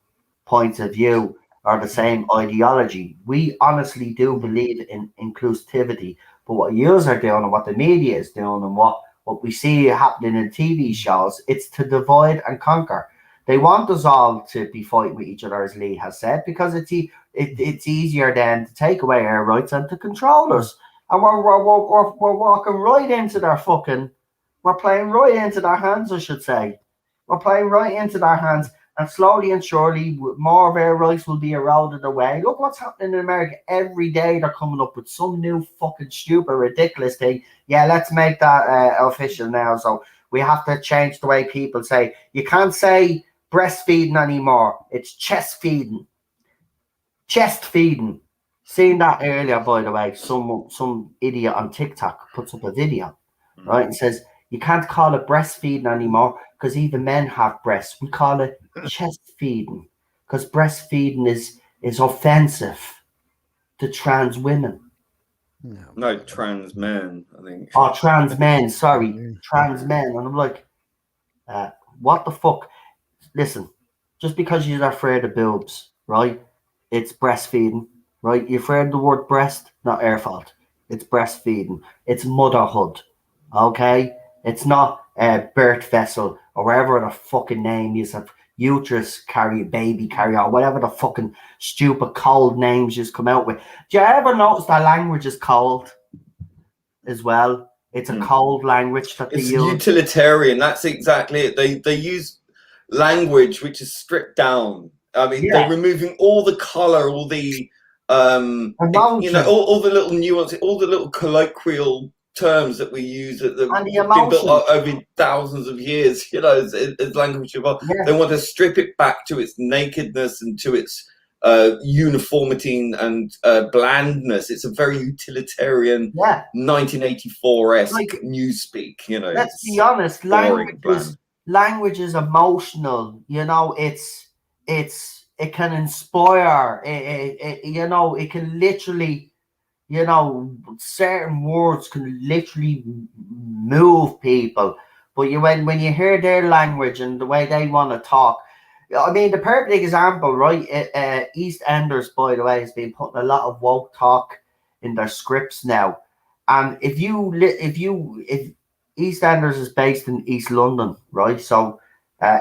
points of view or the same ideology. We honestly do believe in inclusivity, but what yous are doing and what the media is doing and what we see happening in TV shows, it's to divide and conquer. They want us all to be fighting with each other, as Lee has said, because it's easier then to take away our rights and to control us. And we're walking right into their we're playing right into their hands, I should say. We're playing right into their hands, and slowly and surely more of our rights will be eroded away. Look what's happening in America. Every day they're coming up with some new fucking stupid, ridiculous thing. Yeah, let's make that official now. So we have to change the way people say. You can't say breastfeeding anymore. It's chest feeding. Chest feeding. Seen that earlier, by the way. Some idiot on TikTok puts up a video, right, and says you can't call it breastfeeding anymore because even men have breasts. We call it chest feeding because breastfeeding is offensive to trans women. No, trans men, I think. Oh, trans men. Sorry, trans men. And I'm like, what the fuck? Listen, just because you're afraid of boobs, right? It's breastfeeding, right? You're afraid of the word breast, not our fault. It's breastfeeding. It's motherhood, okay? It's not a birth vessel or whatever the fucking name is of uterus carrier, baby carrier, or whatever the fucking stupid cold names just come out with. Do you ever notice that language is cold as well? It's a cold language that they It's use. utilitarian. That's exactly it. They use language which is stripped down. I mean, they're removing all the color, all the emotion. all the little nuances, all the little colloquial terms that we use that and the been built emotion. over thousands of years. As language evolved, they want to strip it back to its nakedness and to its uniformity and blandness. It's a very utilitarian 1984-esque newspeak. Let's be honest. Language is emotional. It can inspire. It can literally. Certain words can literally move people. But when you hear their language and the way they want to talk. I mean, the perfect example, right? EastEnders, by the way, has been putting a lot of woke talk in their scripts now. And if EastEnders is based in East London, right? So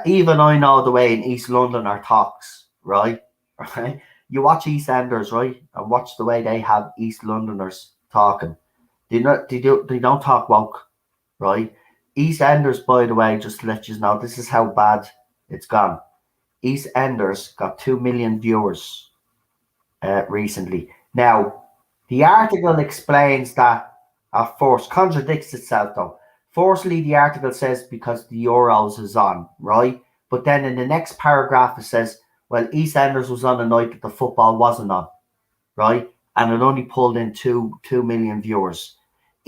even I know the way in East London are talks, right? Right. You watch EastEnders, right, and watch the way they have East Londoners talking. They don't talk woke, right? EastEnders, by the way, just to let you know, this is how bad it's gone. EastEnders got 2 million viewers recently. Now, the article explains that at first, contradicts itself though. Firstly, the article says because the Euros is on, right? But then in the next paragraph it says, well, EastEnders was on a night that the football wasn't on, right? And it only pulled in 2 million viewers.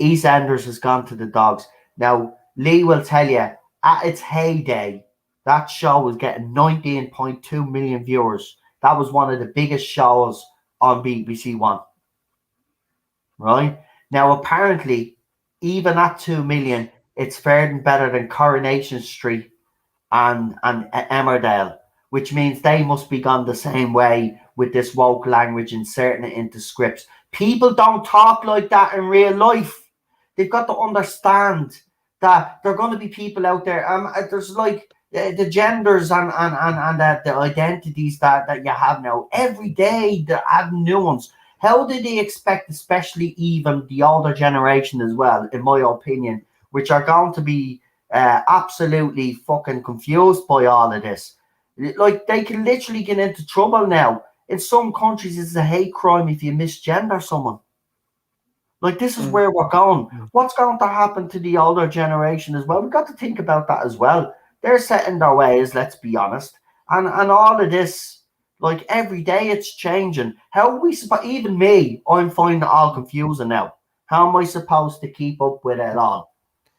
EastEnders has gone to the dogs. Now, Lee will tell you, at its heyday, that show was getting 19.2 million viewers. That was one of the biggest shows on BBC One. Right? Now, apparently, even at 2 million, it's faring better than Coronation Street and Emmerdale, which means they must be gone the same way with this woke language, inserting it into scripts. People don't talk like that in real life. They've got to understand that there are going to be people out there. There's like the genders and the identities that you have now. Every day they have new ones. How do they expect, especially even the older generation as well, in my opinion, which are going to be absolutely fucking confused by all of this? Like, they can literally get into trouble now. In some countries, it's a hate crime if you misgender someone. Like, this is where we're going. What's going to happen to the older generation as well? We've got to think about that as well. They're set in their ways, let's be honest. And all of this, like, every day it's changing. How are we supposed, even me, I'm finding it all confusing now. How am I supposed to keep up with it all?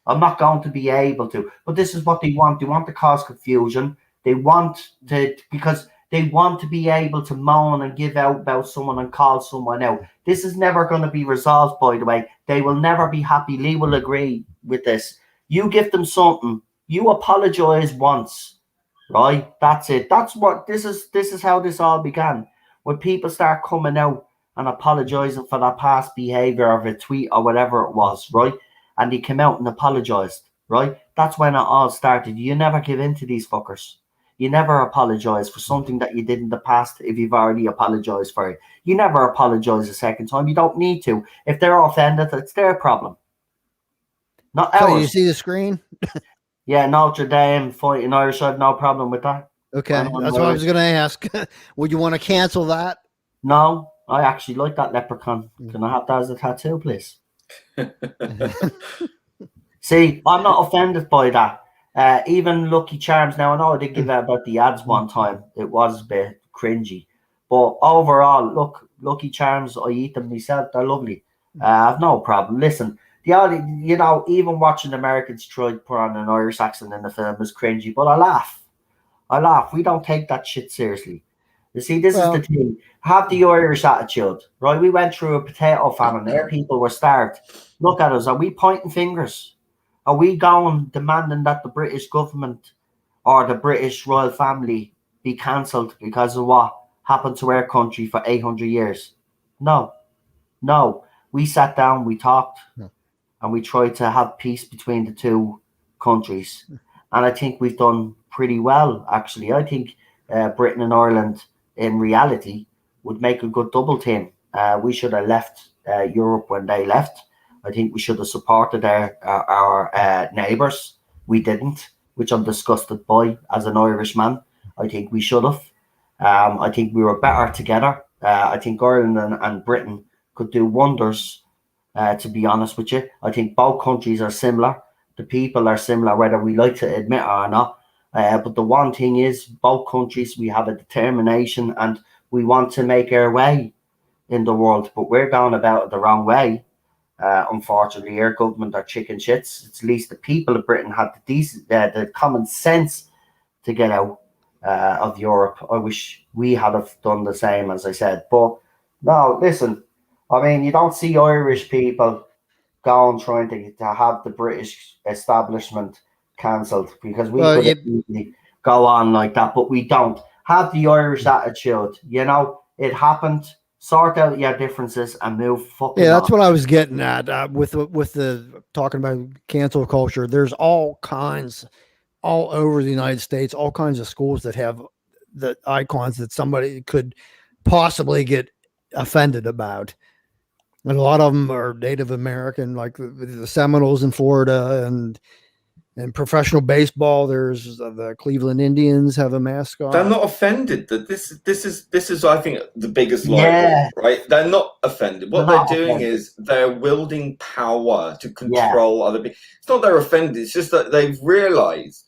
I'm not going to be able to. But this is what they want. They want to cause confusion. They want to, because they want to be able to moan and give out about someone and call someone out. This is never going to be resolved, by the way. They will never be happy. Lee will agree with this. You give them something. You apologize once, right? That's it. That's what this is how this all began. When people start coming out and apologizing for their past behavior of a tweet or whatever it was, right? And they came out and apologized, right? That's when it all started. You never give in to these fuckers. You never apologize for something that you did in the past if you've already apologized for it. You never apologize a second time. You don't need to. If they're offended, it's their problem, not ours. So you see the screen? Yeah, Notre Dame fighting Irish. I have no problem with that. Okay, that's what I was going to ask. Would you want to cancel that? No, I actually like that leprechaun. Can I have that as a tattoo, please? See, I'm not offended by that. Even Lucky Charms. Now, I know I did give out about the ads one time. It was a bit cringy. But overall, look, Lucky Charms, I eat them myself. They're lovely. I've no problem. Listen, the only, even watching Americans try to put on an Irish accent in the film is cringy, but I laugh. We don't take that shit seriously. You see, this is the thing. Have the Irish attitude, right? We went through a potato famine. There, people were starved. Look at us. Are we pointing fingers? Are we going demanding that the British government or the British royal family be cancelled because of what happened to our country for 800 years? No. We sat down, we talked, and we tried to have peace between the two countries. And I think we've done pretty well, actually. I think Britain and Ireland, in reality, would make a good double team. We should have left Europe when they left. I think we should have supported our neighbours. We didn't, which I'm disgusted by as an Irishman. I think we should have. I think we were better together. I think Ireland and Britain could do wonders, to be honest with you. I think both countries are similar. The people are similar, whether we like to admit it or not. But the one thing is, both countries, we have a determination and we want to make our way in the world. But we're going about it the wrong way. Unfortunately, our government are chicken shits. It's at least the people of Britain had the common sense to get out of Europe. I wish we had have done the same, as I said. But no, listen, I mean, you don't see Irish people going trying to have the British establishment cancelled, because we could easily go on like that, but we don't. Have the Irish attitude. It happened. Sort out your differences and move fucking that's on. what I was getting at with the talking about cancel culture. There's all kinds all over the United States, all kinds of schools that have the icons that somebody could possibly get offended about. And a lot of them are Native American, like the Seminoles in Florida, and professional baseball. There's the Cleveland Indians have a mascot. They're not offended. That this is I think the biggest libel, right? They're not offended. What they're doing is they're wielding power to control other people. It's not they're offended. It's just that they've realised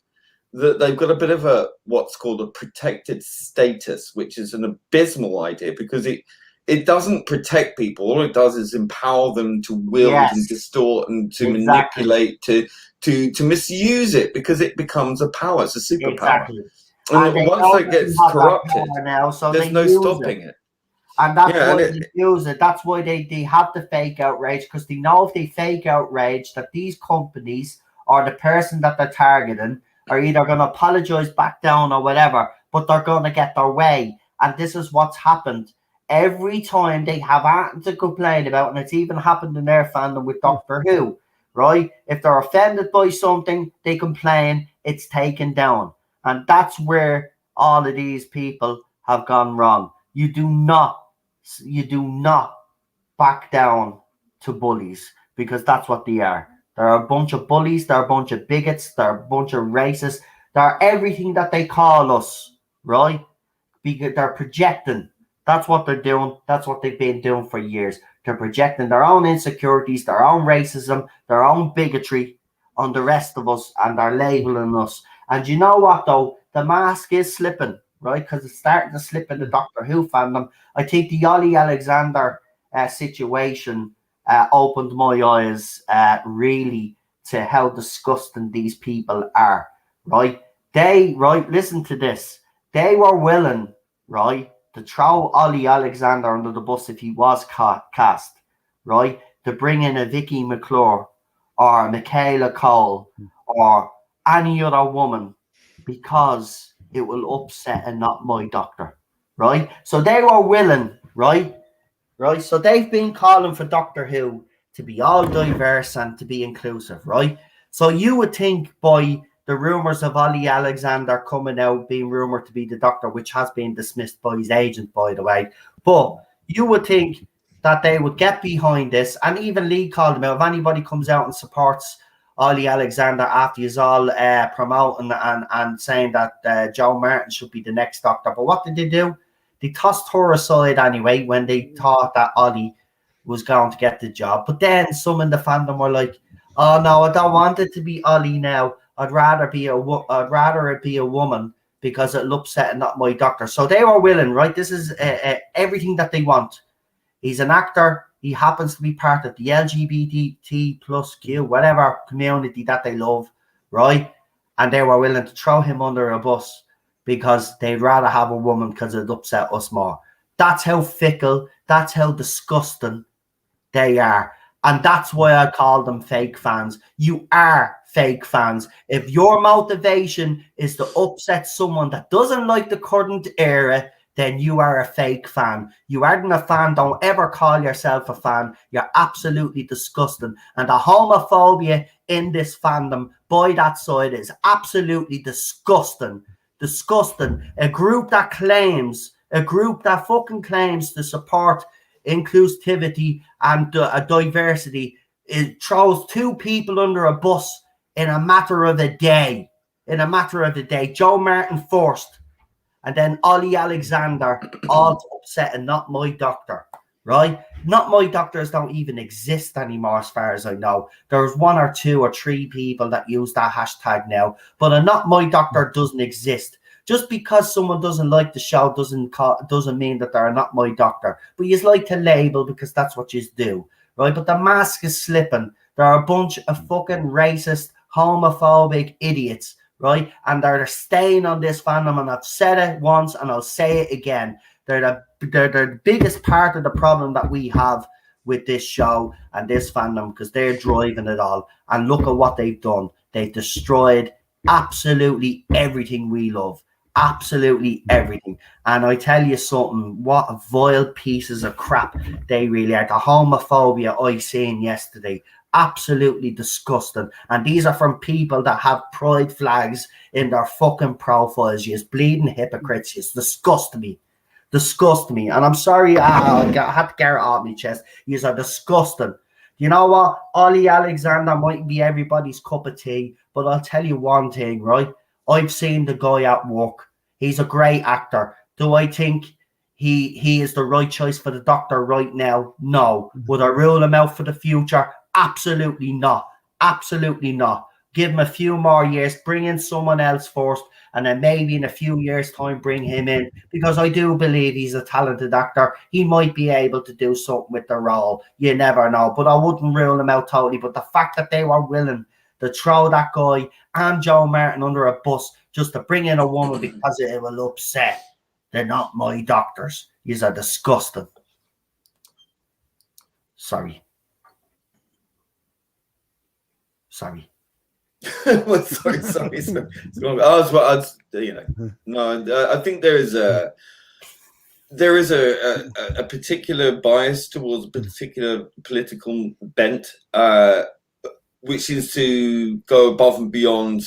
that they've got a bit of a what's called a protected status, which is an abysmal idea, because it doesn't protect people. All it does is empower them to wield and distort and to manipulate, to misuse it, because it becomes a power. It's a superpower. And once it gets corrupted, there's no stopping it. And that's why they use it. That's why they have the fake outrage, because they know if they fake outrage that these companies or the person that they're targeting are either going to apologize back down or whatever, but they're going to get their way. And this is what's happened. Every time they have anything to complain about, and it's even happened in their fandom with Doctor Who, right? If they're offended by something, they complain, it's taken down. And that's where all of these people have gone wrong. You do not back down to bullies, because that's what they are. They're a bunch of bullies, they're a bunch of bigots, they're a bunch of racists, they're everything that they call us, right? Because they're projecting. That's what they're doing. That's what they've been doing for years. They're projecting their own insecurities, their own racism, their own bigotry on the rest of us, and they're labeling us. And you know what, though? The mask is slipping, right? Because it's starting to slip in the Doctor Who fandom. I think the Ollie Alexander situation opened my eyes really to how disgusting these people are, right? Listen to this. They were willing, right, to throw Ollie Alexander under the bus if he was cast, right? To bring in a Vicky McClure or Michaela Cole or any other woman, because it will upset and not my Doctor, right? So they were willing, right? So they've been calling for Doctor Who to be all diverse and to be inclusive, right? So you would think by the rumours of Ollie Alexander coming out, being rumoured to be the Doctor, which has been dismissed by his agent, by the way. But you would think that they would get behind this. And even Lee called him out. If anybody comes out and supports Ollie Alexander after he's all promoting and saying that Joe Martin should be the next Doctor. But what did they do? They tossed her aside anyway when they thought that Ollie was going to get the job. But then some in the fandom were like, oh, no, I don't want it to be Ollie now. I'd rather it be a woman, because it'll upset and not my doctor. So they were willing, right? This is everything that they want. He's an actor. He happens to be part of the LGBT plus Q, whatever community that they love, right? And they were willing to throw him under a bus because they'd rather have a woman because it'd upset us more. That's how fickle, that's how disgusting they are. And that's why I call them fake fans. You are fake fans. If your motivation is to upset someone that doesn't like the current era, then you are a fake fan. You aren't a fan. Don't ever call yourself a fan. You're absolutely disgusting. And the homophobia in this fandom by that side is absolutely disgusting. Disgusting. A group that fucking claims to support inclusivity and diversity, it throws two people under a bus in a matter of a day. Joe Martin first, and then Ollie Alexander, all upset, and not my doctor, right? Not my doctors don't even exist anymore, as far as I know. There's 1 or 2 or 3 people that use that hashtag now, but a not my doctor doesn't exist. Just because someone doesn't like the show doesn't mean that they're not my doctor. But you like to label because that's what you do, right? But the mask is slipping. There are a bunch of fucking racist, homophobic idiots, right? And they're staying on this fandom, and I've said it once and I'll say it again. They're the biggest part of the problem that we have with this show and this fandom, because they're driving it all. And look at what they've done. They've destroyed absolutely everything we love. Absolutely everything. And I tell you something, what vile pieces of crap they really are. The homophobia I seen yesterday, absolutely disgusting. And these are from people that have pride flags in their fucking profiles. You're bleeding hypocrites. You disgust me. And I'm sorry, I had to get it off my chest. You are disgusting. You know what? Ollie Alexander might be everybody's cup of tea, but I'll tell you one thing, right? I've seen the guy at work. He's a great actor. Do I think he is the right choice for the doctor right now? No. Would I rule him out for the future? Absolutely not. Absolutely not. Give him a few more years, bring in someone else first, and then maybe in a few years' time bring him in, because I do believe he's a talented actor. He might be able to do something with the role. You never know. But I wouldn't rule him out totally. But the fact that they were willing to throw that guy and Joe Martin under a bus just to bring in a woman because it will upset, they're not my doctors. Yous are disgusting. Sorry. Well, sorry. I think there is a particular bias towards a particular political bent, which is to go above and beyond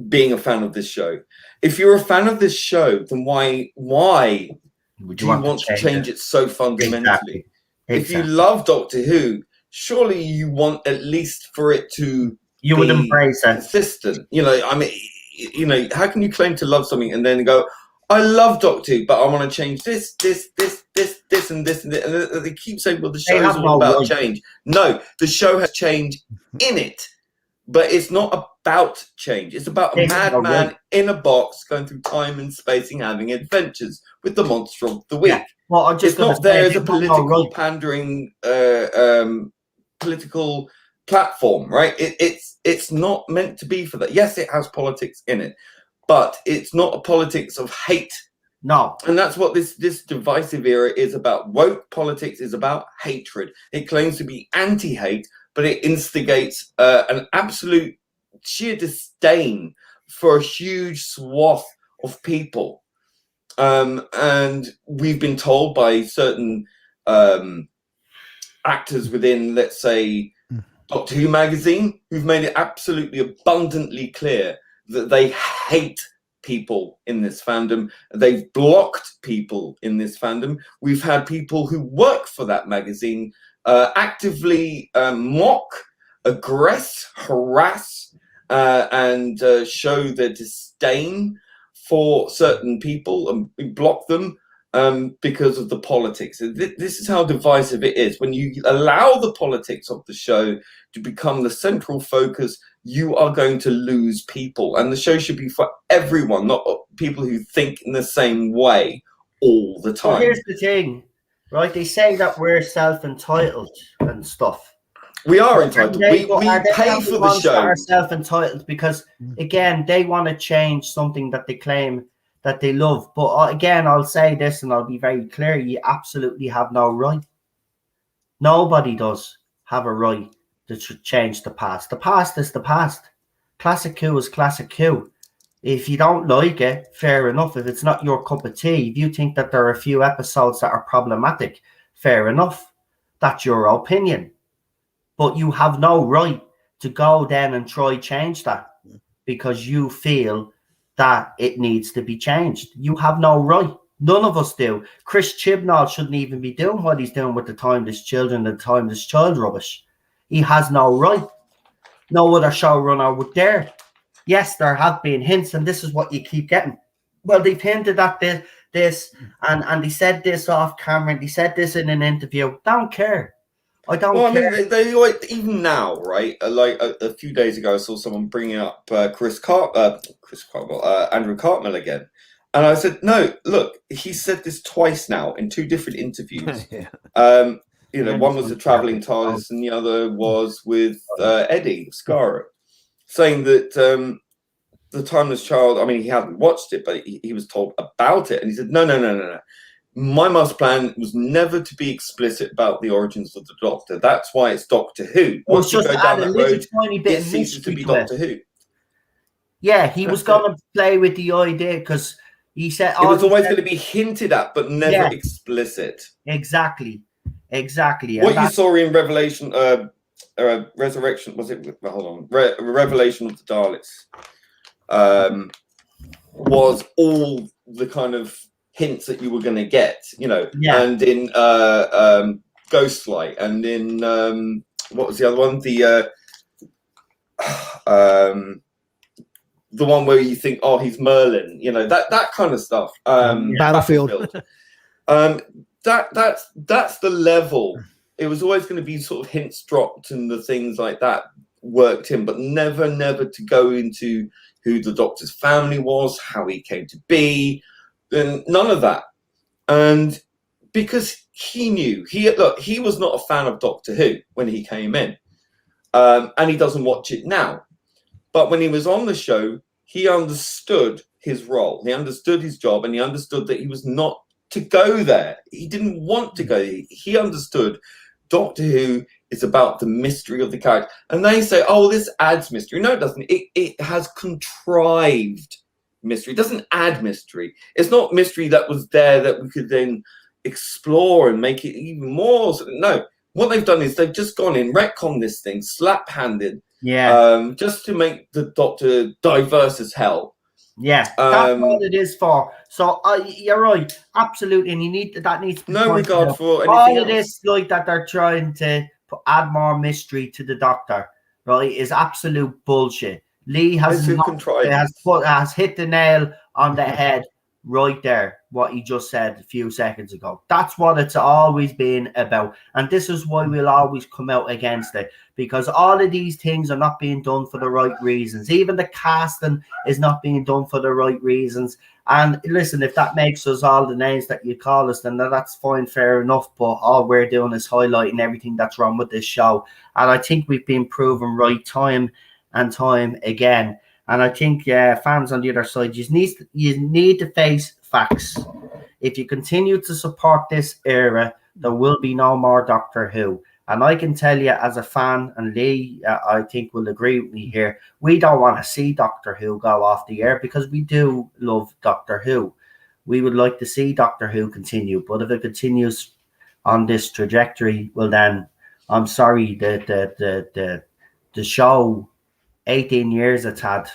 being a fan of this show. If you're a fan of this show, then why do you want to change it so fundamentally? Exactly. If you love Doctor Who, surely you want at least for it to would embrace it. Consistent. I mean, how can you claim to love something and then go, I love Doctor Who, but I want to change this, and this, and this. And they keep saying, well, the show is all about change. No, the show has change in it, but it's not about change. It's about a madman in a box going through time and space and having adventures with the monster of the week. Yeah. Well, it's not there as a political pandering political platform, right? It's not meant to be for that. Yes, it has politics in it, but it's not a politics of hate. No. And that's what this divisive era is about. Woke politics is about hatred. It claims to be anti-hate, but it instigates an absolute sheer disdain for a huge swath of people. And we've been told by certain actors within, let's say, Doctor Who magazine, who've made it absolutely abundantly clear that they hate people in this fandom. They've blocked people in this fandom. We've had people who work for that magazine actively mock, aggress, harass, and show their disdain for certain people, and block them because of the politics. This is how divisive it is. When you allow the politics of the show to become the central focus, you are going to lose people. And the show should be for everyone, not people who think in the same way all the time. Well, here's the thing, right? They say that we're self-entitled and stuff. We are entitled. We pay for the show. Are self-entitled because, again, they want to change something that they claim that they love. But again, I'll say this and I'll be very clear. You absolutely have no right. Nobody does have a right to change the past. The past is the past. Classic Q is Classic Q. If you don't like it, fair enough. If it's not your cup of tea, if you think that there are a few episodes that are problematic, fair enough. That's your opinion. But you have no right to go then and try change that because you feel that it needs to be changed. You have no right. None of us do. Chris Chibnall shouldn't even be doing what he's doing with the Timeless Children and the Timeless Child rubbish. He has no right. No other showrunner would dare. Yes, there have been hints, and this is what you keep getting. Well, they've hinted at this and they said this off camera, and they said this in an interview. Don't care. I don't care. I mean, they like, even now, right? Like a few days ago, I saw someone bringing up Andrew Cartmel again. And I said, no, look, he said this twice now in two different interviews. Yeah. You know, one was the traveling Tardis and the other was with Eddie Scarra, saying that the Timeless Child, I mean, he hadn't watched it, but he was told about it. And he said, no. My master plan was never to be explicit about the origins of the Doctor. That's why it's Doctor Who. Once you go down that road, it ceases to be Doctor Who. Yeah, he was going to play with the idea because he said it was always going to be hinted at, but never explicit. Exactly. What you saw in Revelation, Resurrection, was it? Hold on, Revelation of the Daleks, was all the kind of hints that you were going to get, you know, and in Ghostlight, and in what was the other one? The one where you think, oh, he's Merlin, you know, that kind of stuff. Battlefield. That's the level. It was always going to be sort of hints dropped and the things like that worked in, but never to go into who the Doctor's family was, how he came to be, and none of that. And because he knew, he was not a fan of Doctor Who when he came in, and he doesn't watch it now. But when he was on the show, he understood his role, he understood his job, and he understood that he was not to go there. He didn't want to go. He understood Doctor Who is about the mystery of the character. And they say, oh, this adds mystery. No, it doesn't. It has contrived mystery. It doesn't add mystery. It's not mystery that was there that we could then explore and make it even more. No, what they've done is they've just gone in, retconned this thing, slap-handed, just to make the Doctor diverse as hell. Yeah, that's what it is for. So you're right, absolutely, and needs to be no regard for anything all else. Of this, like that they're trying to add more mystery to the Doctor, right? Is absolute bullshit. Lee has hit the nail on the head right there. What he just said a few seconds ago. That's what it's always been about, and this is why we'll always come out against it, because all of these things are not being done for the right reasons. Even the casting is not being done for the right reasons. And listen, if that makes us all the names that you call us, then that's fine, fair enough. But all we're doing is highlighting everything that's wrong with this show, and I think we've been proven right time and time again. And I think fans on the other side, you need to face facts. If you continue to support this era, there will be no more Doctor Who. And I can tell you as a fan, and Lee, I think will agree with me here, we don't want to see Doctor Who go off the air because we do love Doctor Who. We would like to see Doctor Who continue, but if it continues on this trajectory, well then, I'm sorry, the show, 18 years it's had,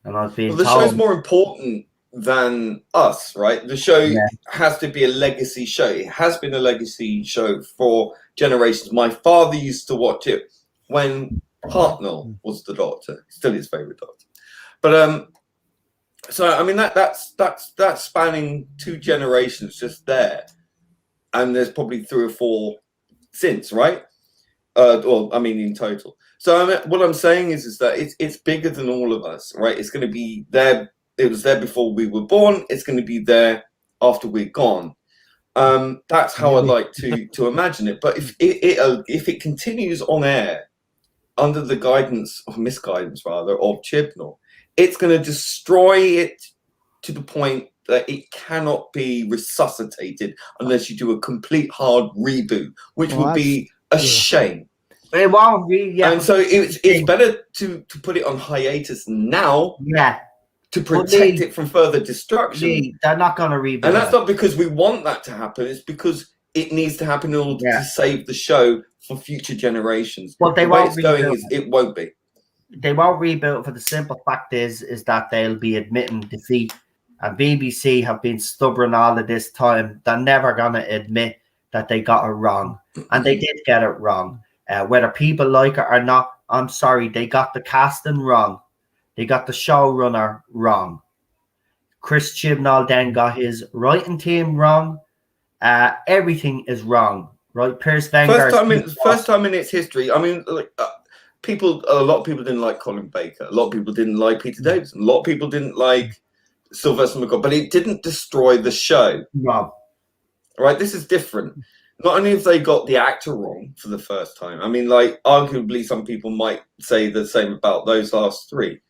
and I've been told. The show's more important than us, right? The show has to be a legacy show. It has been a legacy show for generations. My father used to watch it when Hartnell was the Doctor, still his favorite Doctor. But So I mean that's spanning 2 generations just there, and there's probably 3 or 4 since, right? Well, I mean in total. So what I'm saying is that it's bigger than all of us, right? It's going to be there. It was there before we were born. It's going to be there after we're gone. That's how I'd like to imagine it. But if it continues on air under the guidance or misguidance rather of Chibnall, it's going to destroy it to the point that it cannot be resuscitated unless you do a complete hard reboot, which would be a shame. It won't be, yeah. And so it's better to put it on hiatus now. Yeah. To protect it from further destruction. They're not going to reboot. And that's not because we want that to happen. It's because it needs to happen in order to save the show for future generations. But they won't reboot. It won't be. They won't reboot for the simple fact is that they'll be admitting defeat. And BBC have been stubborn all of this time. They're never going to admit that they got it wrong. And they did get it wrong. Whether people like it or not, I'm sorry, they got the casting wrong. They got the showrunner wrong. Chris Chibnall then got his writing team wrong. Everything is wrong, right? Piers Wenger. First time in its history. I mean, like a lot of people didn't like Colin Baker. A lot of people didn't like Peter Davison. A lot of people didn't like Sylvester McCoy. But it didn't destroy the show. No. Right? This is different. Not only have they got the actor wrong for the first time. I mean, like arguably, some people might say the same about those last 3.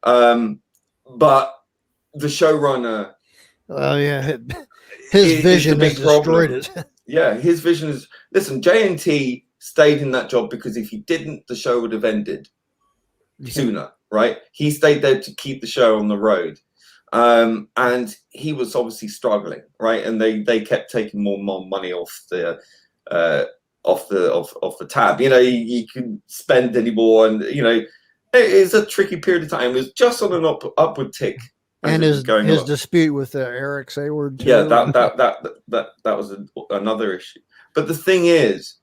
But the showrunner, his vision has destroyed it. Yeah, his vision is. Listen, JNT stayed in that job because if he didn't, the show would have ended sooner. Right? He stayed there to keep the show on the road, and he was obviously struggling. Right? And they kept taking more money off the tab. You know, you couldn't spend anymore, and you know. It's a tricky period of time. It was just on an upward tick, and his dispute with Eric Sayward too. Yeah, that was another issue. But the thing is,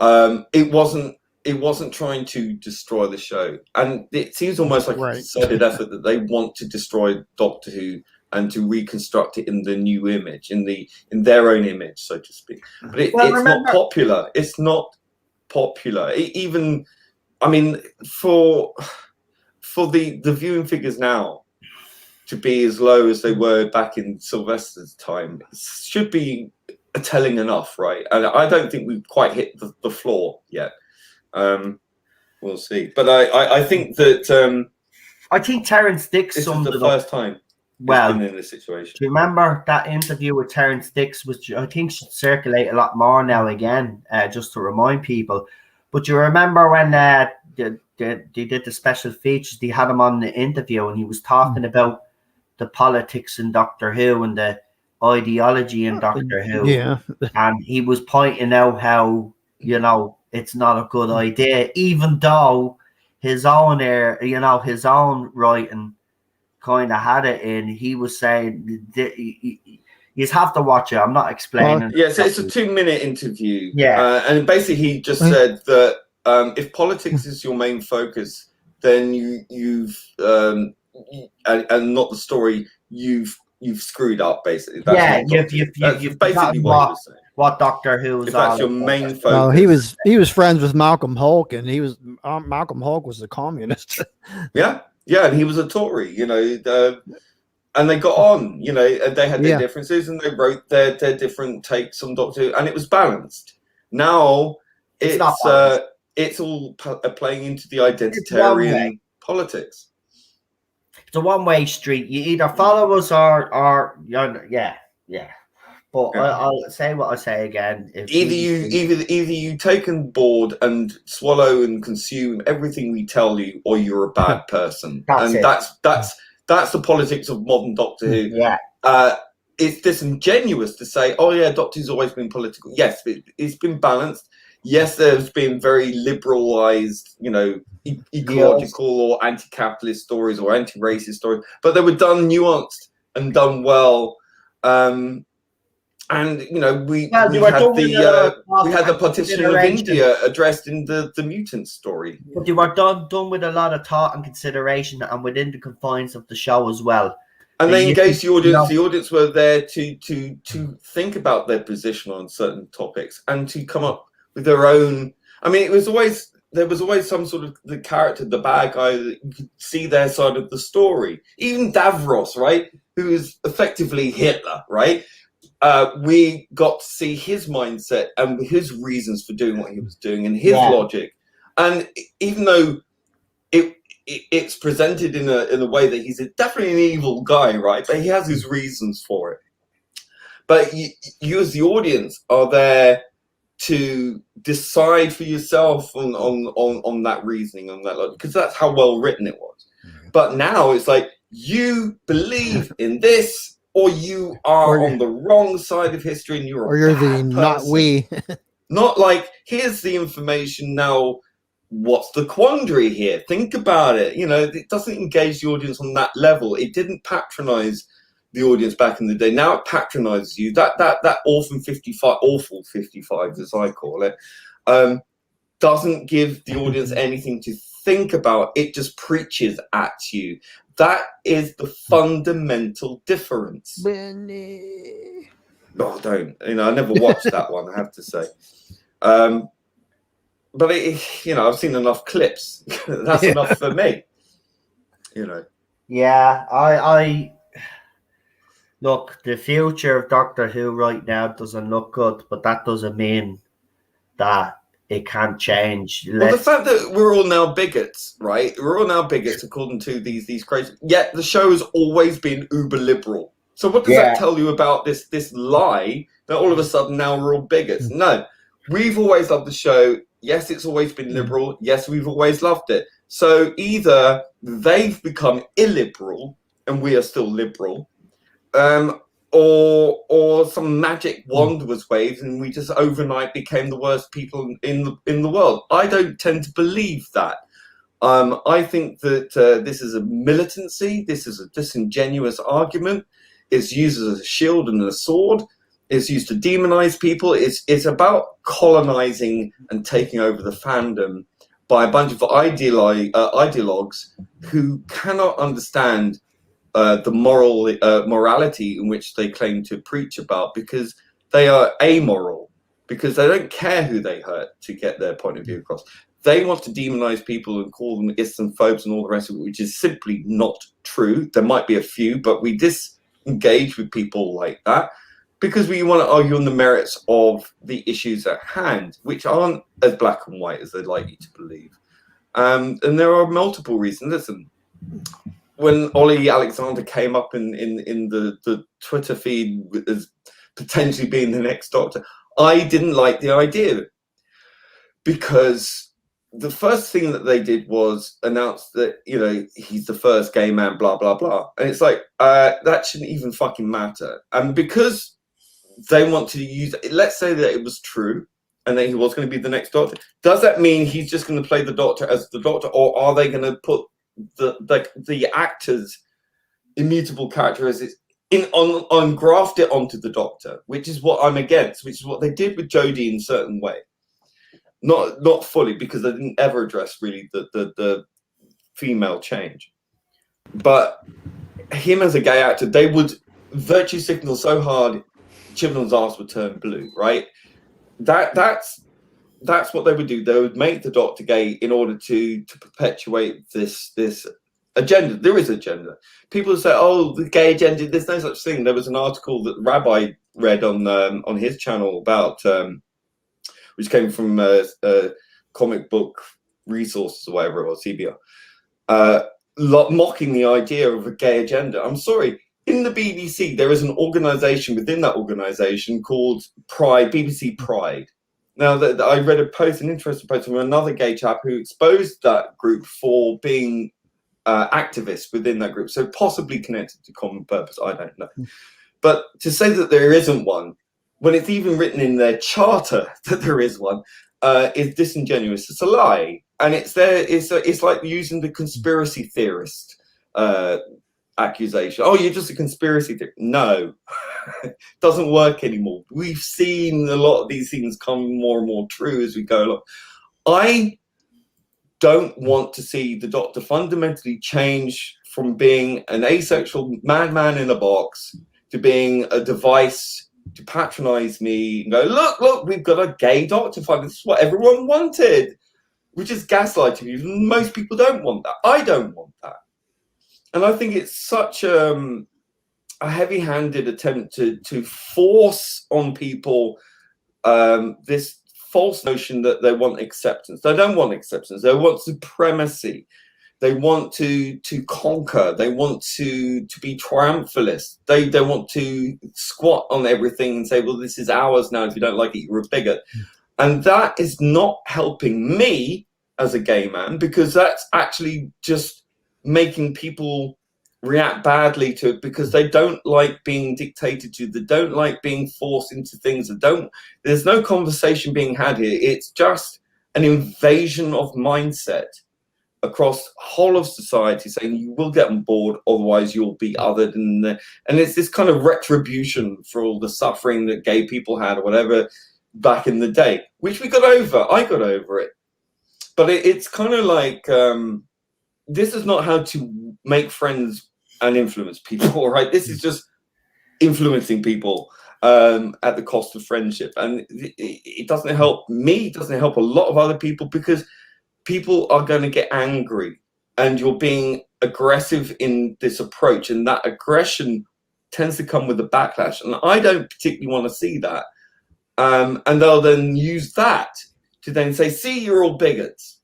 it wasn't trying to destroy the show, and it seems almost like a concerted effort that they want to destroy Doctor Who and to reconstruct it in the new image, in their own image, so to speak. But it's not popular. It's not popular. Even. I mean, for the viewing figures now to be as low as they were back in Sylvester's time, it should be telling enough, right? And I don't think we've quite hit the floor yet. We'll see. But I think that I think Terrence Dicks this is the first time been in this situation. Do you remember that interview with Terrence Dicks, which I think should circulate a lot more now again, just to remind people. But you remember when they did the special features, they had him on the interview and he was talking about the politics in Doctor Who and the ideology in Doctor Who. Yeah. And he was pointing out how, you know, it's not a good idea, even though his own his own writing kind of had it in. He was saying you have to watch it. I'm not explaining. So it's a 2-minute interview. Yeah. And basically he just said that if politics is your main focus, then you've and not the story, you've screwed up, basically. That's you've basically what Doctor Who is. If that's your main focus. No, he was friends with Malcolm Hulke, and he was Malcolm Hulke was a communist. Yeah, and he was a Tory, you know. And they got on, you know, and they had their differences, and they wrote their different takes on Doctor Who, and it was balanced. Now it's all playing into the identitarian politics. It's a one-way street. You either follow us or yeah. But I'll say what I say again. Either you take on board and swallow and consume everything we tell you, or you're a bad person. That's the politics of modern Doctor Who. Yeah. It's disingenuous to say, oh yeah, Doctor Who's always been political. Yes, it's been balanced. Yes, there's been very liberalized, you know, ecological or anti-capitalist stories or anti-racist stories, but they were done nuanced and done well. And you know, we had the partition of India addressed in the mutant story. But they were done with a lot of thought and consideration, and within the confines of the show as well. And they engaged the audience. No. The audience were there to think about their position on certain topics and to come up with their own. I mean, there was always some sort of the character, the bad guy, that you could see their side of the story. Even Davros, right, who is effectively Hitler, right? We got to see his mindset and his reasons for doing what he was doing and his logic. And even though it's presented in a way that he's definitely an evil guy, right? But he has his reasons for it. But you as the audience are there to decide for yourself on that reasoning, on that logic, because that's how well written it was. But now it's like, you believe in this, or you are on the wrong side of history, and you're the person. not we. Not like, here's the information, now what's the quandary here? Think about it. You know, it doesn't engage the audience on that level. It didn't patronize the audience back in the day. Now it patronizes you. That awful 55, as I call it, doesn't give the audience anything to think about. It just preaches at you. That is the fundamental difference. Benny. Oh, don't. You know, I never watched that one, I have to say. But you know, I've seen enough clips. That's enough for me. You know. Yeah, I look, the future of Doctor Who right now doesn't look good, but that doesn't mean that it can't change. Well, the fact that we're all now bigots, right? We're all now bigots according to these crazy. Yet the show has always been uber liberal. So what does that tell you about this lie that all of a sudden now we're all bigots? No, we've always loved the show. Yes, it's always been liberal. Yes, we've always loved it. So either they've become illiberal and we are still liberal, or some magic wand was waved and we just overnight became the worst people in the world. I don't tend to believe that. I think that this is a militancy. This is a disingenuous argument. It's used as a shield and a sword. It's used to demonize people. It's about colonizing and taking over the fandom by a bunch of ideologues who cannot understand the morality in which they claim to preach about, because they are amoral, because they don't care who they hurt to get their point of view across. They want to demonize people and call them Islamophobes and all the rest of it, which is simply not true. There might be a few, but we disengage with people like that because we want to argue on the merits of the issues at hand, which aren't as black and white as they'd like you to believe. And there are multiple reasons. Listen, when Ollie Alexander came up in the Twitter feed as potentially being the next Doctor, I didn't like the idea, because the first thing that they did was announce that, you know, he's the first gay man, blah, blah, blah. And it's like, that shouldn't even fucking matter. And because they want to use, let's say that it was true and that he was going to be the next Doctor, does that mean he's just going to play the Doctor as the Doctor, or are they going to put the actor's immutable characteristics graft it onto the Doctor, which is what I'm against, which is what they did with Jodie in a certain way. Not fully, because they didn't ever address really the female change. But him as a gay actor, they would virtue signal so hard, Chibnall's arse would turn blue, right? That's what they would do. They would make the Doctor gay in order to perpetuate this agenda. There is agenda. People say, "Oh, the gay agenda." There's no such thing. There was an article that Rabbi read on his channel about, which came from comic book resources or whatever it was, CBR, mocking the idea of a gay agenda. I'm sorry. In the BBC, there is an organisation within that organisation called Pride, BBC Pride. Now, I read an interesting post from another gay chap who exposed that group for being activists within that group, so possibly connected to Common Purpose, I don't know. But to say that there isn't one, when it's even written in their charter that there is one, is disingenuous. It's a lie. And it's there. It's like using the conspiracy theorist accusation. Oh, you're just a conspiracy theorist. No, doesn't work anymore. We've seen a lot of these things come more and more true as we go along. I don't want to see the Doctor fundamentally change from being an asexual madman in a box to being a device to patronize me and go, look, we've got a gay doctor fight. This is what everyone wanted. We're just gaslighting you. Most people don't want that. I don't want that. And I think it's such a heavy-handed attempt to force on people this false notion that they want acceptance. They don't want acceptance. They want supremacy. They want to conquer. They want to be triumphalist. They want to squat on everything and say, well, this is ours now. If you don't like it, you're a bigot. And that is not helping me as a gay man, because that's actually just making people react badly to it because they don't like being dictated to. They don't like being forced into things. There's no conversation being had here. It's just an invasion of mindset across whole of society, saying you will get on board, otherwise you'll be othered. And it's this kind of retribution for all the suffering that gay people had or whatever back in the day, which we got over. I got over it. But it's kind of like, this is not how to make friends and influence people, right? This is just influencing people at the cost of friendship. And it doesn't help me, it doesn't help a lot of other people, because people are going to get angry and you're being aggressive in this approach. And that aggression tends to come with a backlash. And I don't particularly want to see that. And they'll then use that to then say, see, you're all bigots.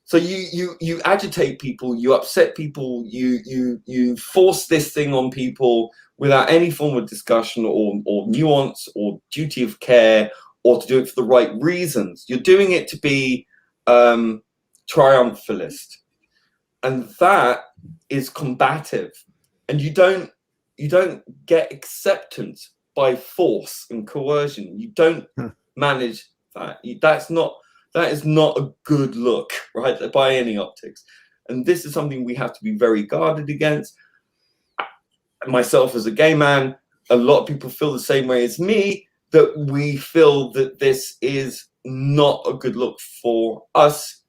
So you agitate people, you upset people, you force this thing on people without any form of discussion or nuance or duty of care, or to do it for the right reasons. You're doing it to be triumphalist, and that is combative. And you don't get acceptance by force and coercion. You don't manage that. That is not a good look, right, by any optics. And this is something we have to be very guarded against. Myself as a gay man, a lot of people feel the same way as me, that we feel that this is not a good look for us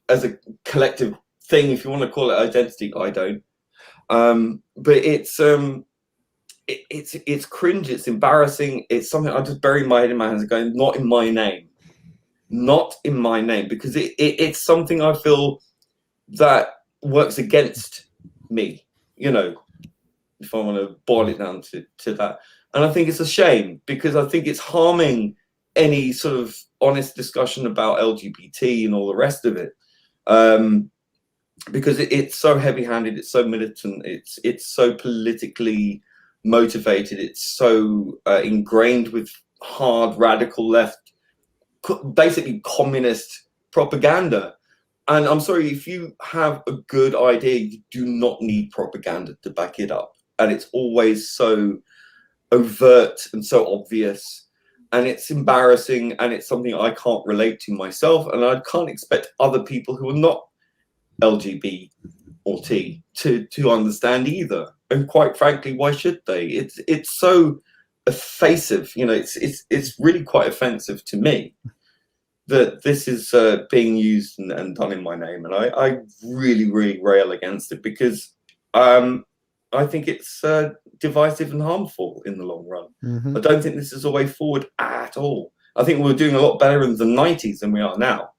as a collective thing, if you want to call it identity. I don't. But it's cringe, it's embarrassing, it's something I just bury my head in my hands and going, not in my name. Not in my name, because it's something I feel that works against me, you know, if I want to boil it down to that. And I think it's a shame, because I think it's harming any sort of honest discussion about LGBT and all the rest of it. Because it's so heavy-handed, it's so militant, it's so politically motivated, it's so ingrained with hard radical left, basically communist propaganda. And I'm sorry, if you have a good idea, you do not need propaganda to back it up. And it's always so overt and so obvious, and it's embarrassing, and it's something I can't relate to myself, and I can't expect other people who are not LGBT or T to understand either. And quite frankly, why should they? It's so offensive, you know. It's really quite offensive to me that this is being used and done in my name, and I really rail against it, because I think it's divisive and harmful in the long run. Mm-hmm. I don't think this is a way forward at all. I think we're doing a lot better in the 90s than we are now.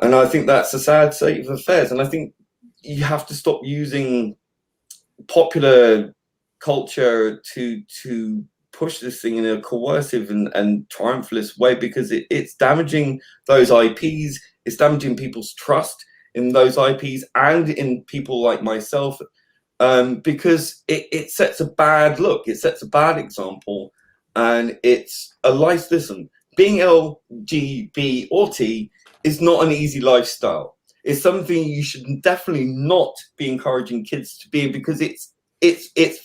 And I think that's a sad state of affairs. And I think you have to stop using popular culture to push this thing in a coercive and triumphalist way, because it's damaging those IPs. It's damaging people's trust in those IPs and in people like myself. Because it sets a bad look, it sets a bad example, and it's a life. Listen, being LGBT or T is not an easy lifestyle. It's something you should definitely not be encouraging kids to be in, because it's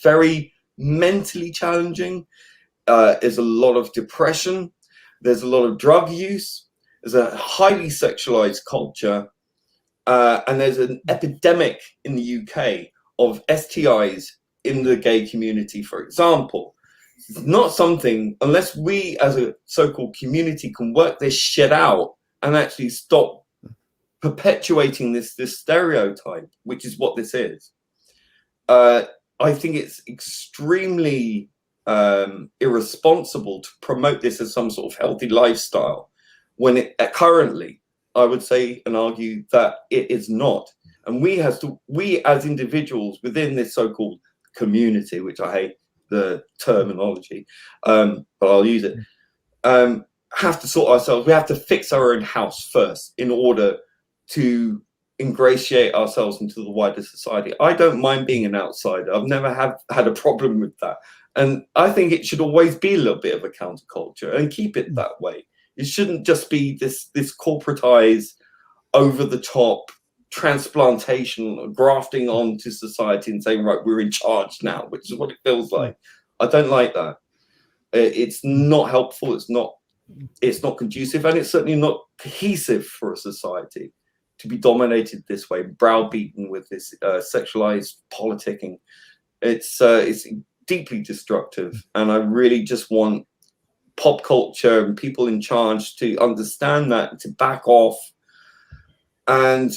very mentally challenging. There's a lot of depression, there's a lot of drug use, there's a highly sexualized culture, and there's an epidemic in the UK of STIs in the gay community, for example. It's not something, unless we as a so-called community can work this shit out and actually stop perpetuating this stereotype, which is what this is. I think it's extremely irresponsible to promote this as some sort of healthy lifestyle when it currently, I would say and argue that it is not. And we as individuals within this so-called community, which I hate the terminology, but I'll use it, have to sort ourselves. We have to fix our own house first in order to ingratiate ourselves into the wider society. I don't mind being an outsider. I've never had a problem with that. And I think it should always be a little bit of a counterculture and keep it that way. It shouldn't just be this corporatized, over the top transplantation, grafting onto society and saying, right, we're in charge now, which is what it feels like. I don't like that. It's not helpful. It's not conducive, and it's certainly not cohesive for a society to be dominated this way, browbeaten with this sexualized politicking. It's deeply destructive, and I really just want pop culture and people in charge to understand that, to back off and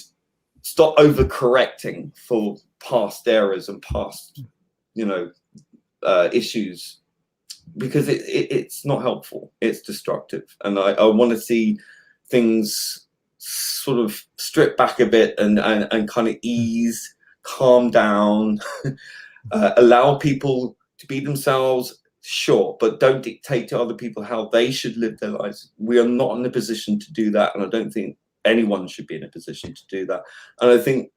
stop overcorrecting for past errors and past, issues, because it's not helpful. It's destructive, and I want to see things sort of strip back a bit and kind of ease, calm down, allow people to be themselves, sure, but don't dictate to other people how they should live their lives. We are not in a position to do that, and I don't think anyone should be in a position to do that. And I think,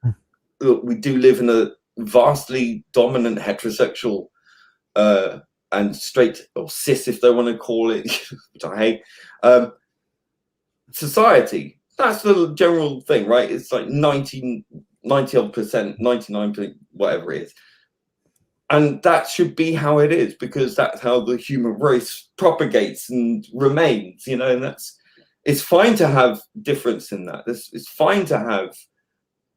look, we do live in a vastly dominant heterosexual and straight, or cis if they want to call it, which I hate, society. That's the general thing, right? It's like 90% 99%, whatever it is. And that should be how it is, because that's how the human race propagates and remains, and it's fine to have difference in that. It's fine to have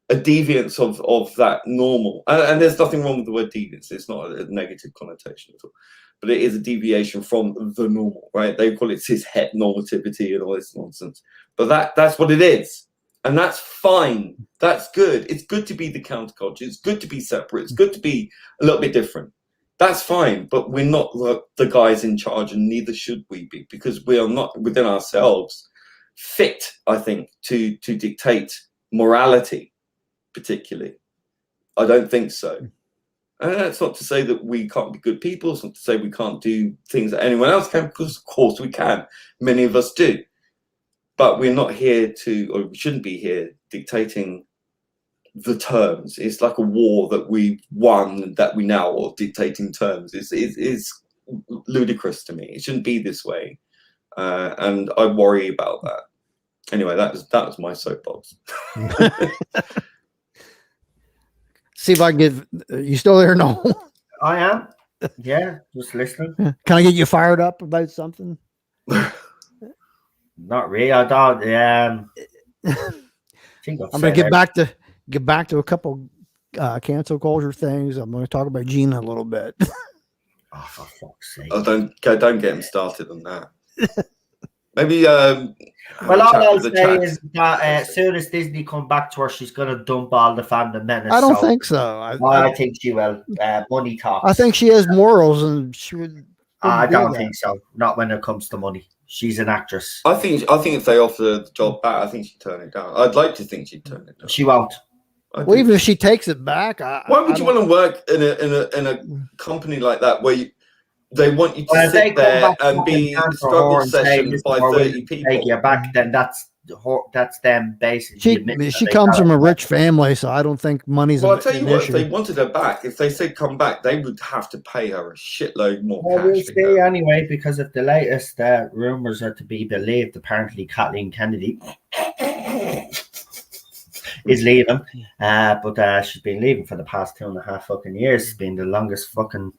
a deviance of that normal. And there's nothing wrong with the word deviance. It's not a negative connotation at all. But it is a deviation from the normal, right? They call it cis het normativity and all this nonsense. But that's what it is. And that's fine. That's good. It's good to be the counterculture. It's good to be separate. It's good to be a little bit different. That's fine. But we're not the guys in charge, and neither should we be, because we are not within ourselves fit, I think, to dictate morality, particularly. I don't think so. And that's not to say that we can't be good people. It's not to say we can't do things that anyone else can, because of course we can. Many of us do. But we're not here or we shouldn't be here dictating the terms. It's like a war that we won, that we now are dictating terms. It's ludicrous to me. It shouldn't be this way. And I worry about that. Anyway, that was my soapbox. See if I can get you still there, no? I am. Yeah, just listening. Can I get you fired up about something? Not really. I don't. I'm gonna get back to a couple cancel culture things. I'm gonna talk about Gina a little bit. Oh, for fuck's sake! Oh, don't get him started on that. Maybe. Well, all I'll say is that as soon as Disney come back to her, she's gonna dump all the fandom menace. I don't think so. I think she will. Money talks. I think she has morals, and she would. I don't think so. Not when it comes to money. She's an actress. I think if they offer the job back, I think she'd turn it down. I'd like to think she'd turn it down. She won't. Well, even if she takes it back, why would you want to work in a company like that where they want you to sit there and be struggle sessions by 30 people? Take you back, then that's them basically. She comes from a rich family, so I don't think money's. Well, I'll tell you what, if they wanted her back, if they said come back, they would have to pay her a shitload more cash. We'll see anyway, because if the latest rumors are to be believed, apparently Kathleen Kennedy is leaving, but she's been leaving for the past 2.5 fucking years. It's been the longest fucking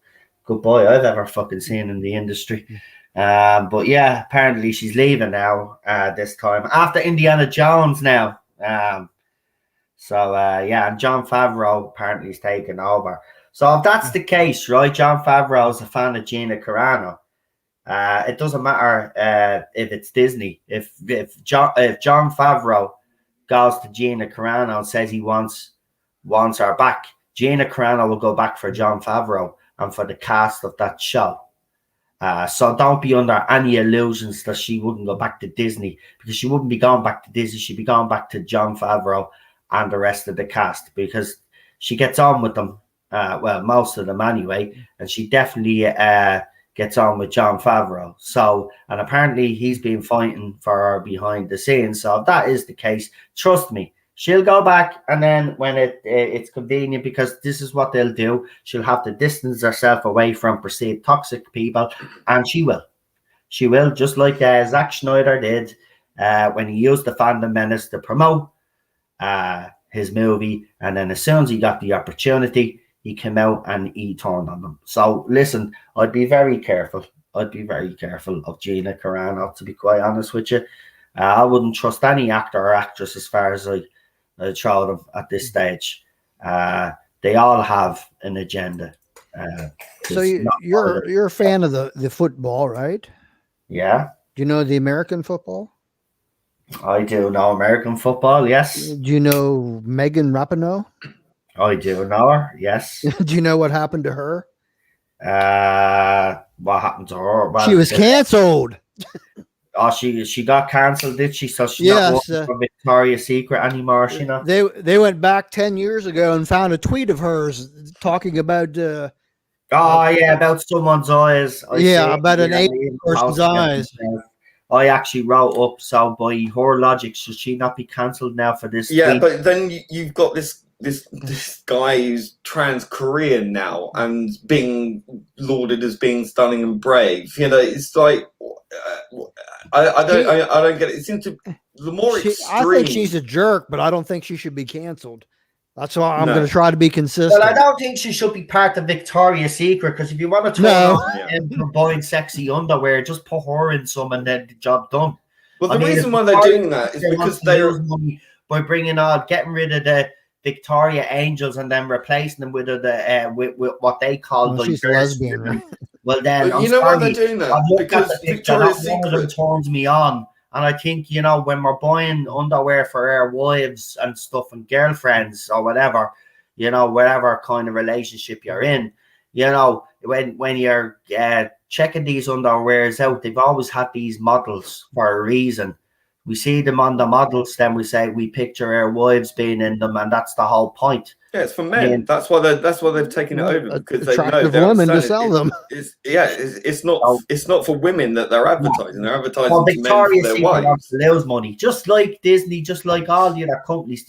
goodbye I've ever fucking seen in the industry. But yeah, apparently she's leaving now this time after Indiana Jones now. Yeah, and Jon Favreau apparently is taking over. So if that's the case, right, Jon Favreau is a fan of Gina Carano. It doesn't matter if it's Disney. If Jon Favreau goes to Gina Carano and says he wants her back, Gina Carano will go back for Jon Favreau and for the cast of that show. So don't be under any illusions that she wouldn't go back to Disney, because she wouldn't be going back to Disney. She'd be going back to Jon Favreau and the rest of the cast, because she gets on with them. Well, most of them anyway. And she definitely gets on with Jon Favreau. So, and apparently he's been fighting for her behind the scenes. So if that is the case, trust me, she'll go back, and then when it's convenient, because this is what they'll do, she'll have to distance herself away from perceived toxic people, and she will, just like Zack Snyder did when he used the Phantom Menace to promote his movie, and then as soon as he got the opportunity, he came out and he turned on them. So listen, I'd be very careful. of Gina Carano, to be quite honest with you. I wouldn't trust any actor or actress as far as I show them at this stage. They all have an agenda. So you're a fan of the football, right? Yeah. Do you know the American football? I do know American football, yes. Do you know Megan Rapinoe? I do know her, yes. Do you know what happened to her? What happened to her? Well, she was canceled. Oh, she got cancelled, did she? So she's yes, not working for Victoria's Secret anymore, you know? They went back 10 years ago and found a tweet of hers talking about about someone's eyes. About an Asian person's eyes. I actually wrote up, so by her logic, should she not be cancelled now for this? Yeah, tweet? but then you've got this guy who's trans Korean now and being lauded as being stunning and brave. You know, it's like I don't get it. It seems to the more extreme. I think she's a jerk, but I don't think she should be canceled. That's why I'm going to try to be consistent. Well, I don't think she should be part of Victoria's Secret, because if you want to turn on and buying sexy underwear, just put her in some and then the job done. Well, the reason why they're doing that is because they're money by getting rid of the Victoria Angels and then replacing them with what they call she's lesbian, right? Well, then you know why they're doing that? Because Victoria's Secret turns me on. And I think, you know, when we're buying underwear for our wives and stuff and girlfriends or whatever, you know, whatever kind of relationship you're in, you know, when you're checking these underwears out, they've always had these models for a reason. We see them on the models, then we picture our wives being in them, and that's the whole point. Yeah, it's for men. I mean, that's why they've taken it over, because they know women to sell them. It's not for women that they're advertising. They're advertising to men for their wives. To lose money, just like Disney, just like all the other companies.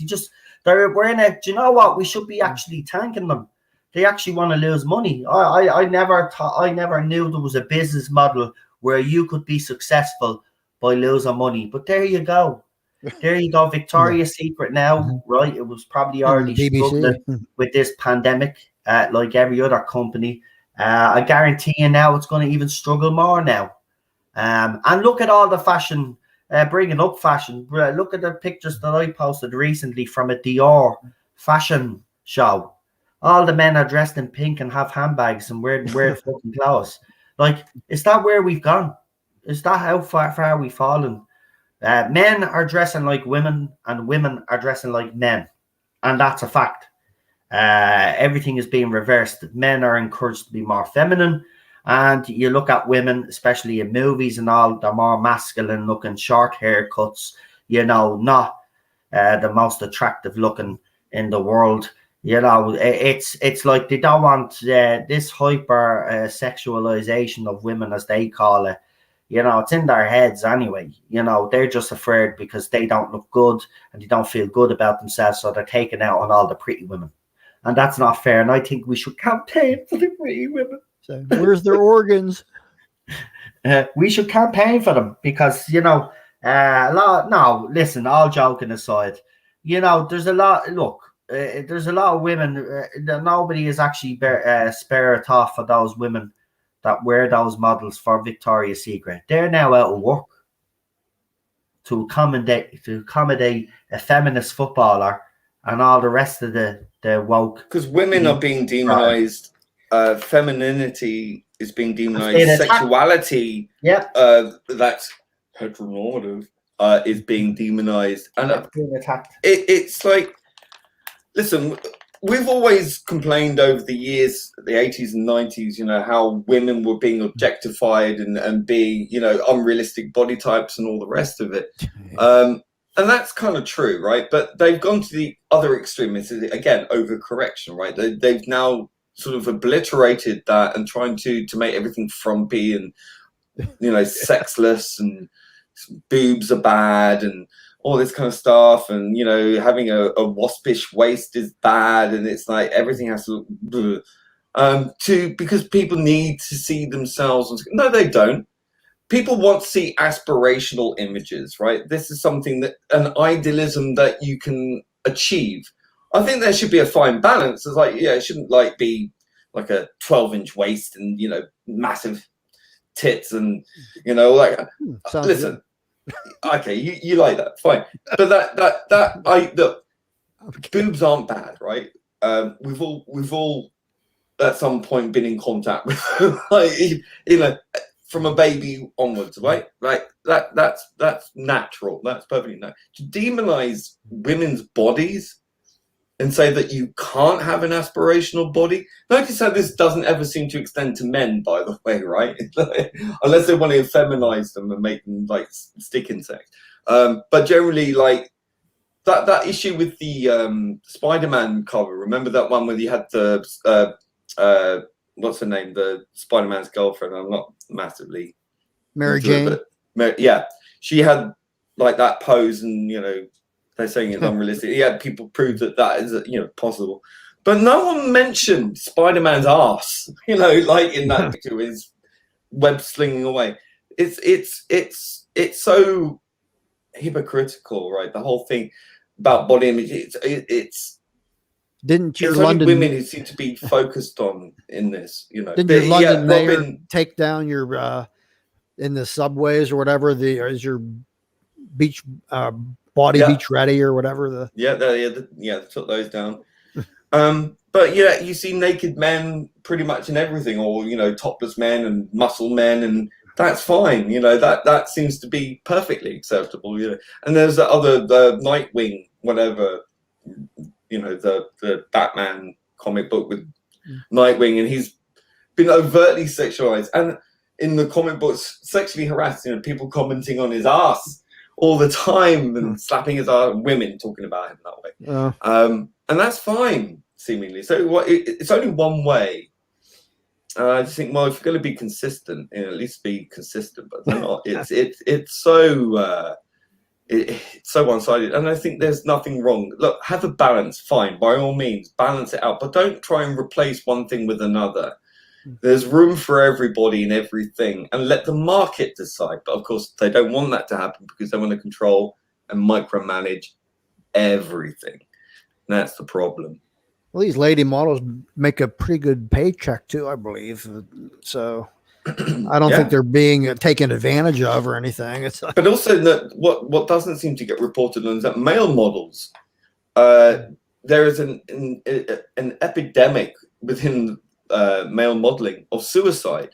We're in a. Do you know what? We should be actually thanking them. They actually want to lose money. I never knew there was a business model where you could be successful by losing money. But there you go. Victoria's Secret now, right? It was probably already struggling with this pandemic, like every other company. I guarantee you now it's going to even struggle more now. And look at all the fashion, bringing up fashion. Look at the pictures that I posted recently from a Dior fashion show. All the men are dressed in pink and have handbags and wear fucking clothes. Like, is that where we've gone? Is that how far we've fallen? Men are dressing like women and women are dressing like men. And that's a fact. Everything is being reversed. Men are encouraged to be more feminine. And you look at women, especially in movies and all, they're more masculine looking, short haircuts, you know, not the most attractive looking in the world. You know, it's like they don't want this hyper sexualization of women, as they call it. You know, it's in their heads anyway. You know, they're just afraid because they don't look good and they don't feel good about themselves, so they're taking out on all the pretty women. And that's not fair. And I think we should campaign for the pretty women. So where's their organs? We should campaign for them because, you know, listen, all joking aside, you know, there's a lot of women, nobody is actually spare a thought for those women that wear those models for Victoria's Secret. They're now out of work to accommodate a feminist footballer and all the rest of the woke. Because women are being demonized, femininity is being demonized, sexuality, that's heteronormative, is being demonized, and It's being attacked. it's like, listen, we've always complained over the years, the 80s and 90s, you know, how women were being objectified and being, you know, unrealistic body types and all the rest of it. And that's kind of true, right? But they've gone to the other extreme. It's, again, overcorrection, right? They've now sort of obliterated that and trying to make everything frumpy and, you know, sexless, and boobs are bad and all this kind of stuff, and, you know, having a waspish waist is bad, and it's like everything has to because people need to see themselves. No, they don't. People want to see aspirational images, right? This is something that, an idealism that you can achieve. I think there should be a fine balance. It's like, yeah, it shouldn't like be like a 12-inch waist and, you know, massive tits and, you know, like, listen, okay, you like that, fine. But look, boobs aren't bad, right? We've all at some point been in contact with like, you know, from a baby onwards, right? Like that's natural. That's perfectly natural. To demonize women's bodies and say that you can't have an aspirational body. Notice how this doesn't ever seem to extend to men, by the way, right? Unless they want to feminize them and make them like stick insects. But generally, like that issue with the Spider-Man cover. Remember that one where you had the what's her name? The Spider-Man's girlfriend. I'm not massively Mary Jane. But yeah, she had like that pose, and, you know, they're saying it's unrealistic. Yeah, people prove that is, you know, possible. But no one mentioned Spider-Man's ass, you know, like in that picture with his web slinging away. It's so hypocritical, right? The whole thing about body image. It's Didn't your it's London only women who seem to be focused on in this, you know. Didn't your London mayor Robin, take down your in the subways or whatever? Is your beach beach ready or whatever? They took those down. But yeah, you see naked men pretty much in everything, or, you know, topless men and muscle men, and that's fine. You know, that seems to be perfectly acceptable. You know, and there's the other, the Nightwing, whatever. You know, the Batman comic book with Nightwing, and he's been overtly sexualized, and in the comic books, sexually harassed. You know, people commenting on his ass all the time and slapping his ass, women talking about him that way. And that's fine, seemingly. So it's only one way. I just think, well, if you're going to be consistent, you know, at least be consistent. But they're not. It's so one-sided, and I think there's nothing wrong. Look, have a balance, fine, by all means, balance it out, but don't try and replace one thing with another. There's room for everybody and everything, and let the market decide. But of course, they don't want that to happen because they want to control and micromanage everything. And that's the problem. Well, these lady models make a pretty good paycheck too, I believe. So I don't think they're being taken advantage of or anything. It's but also that what doesn't seem to get reported on is that male models, there is an epidemic within male modeling of suicide,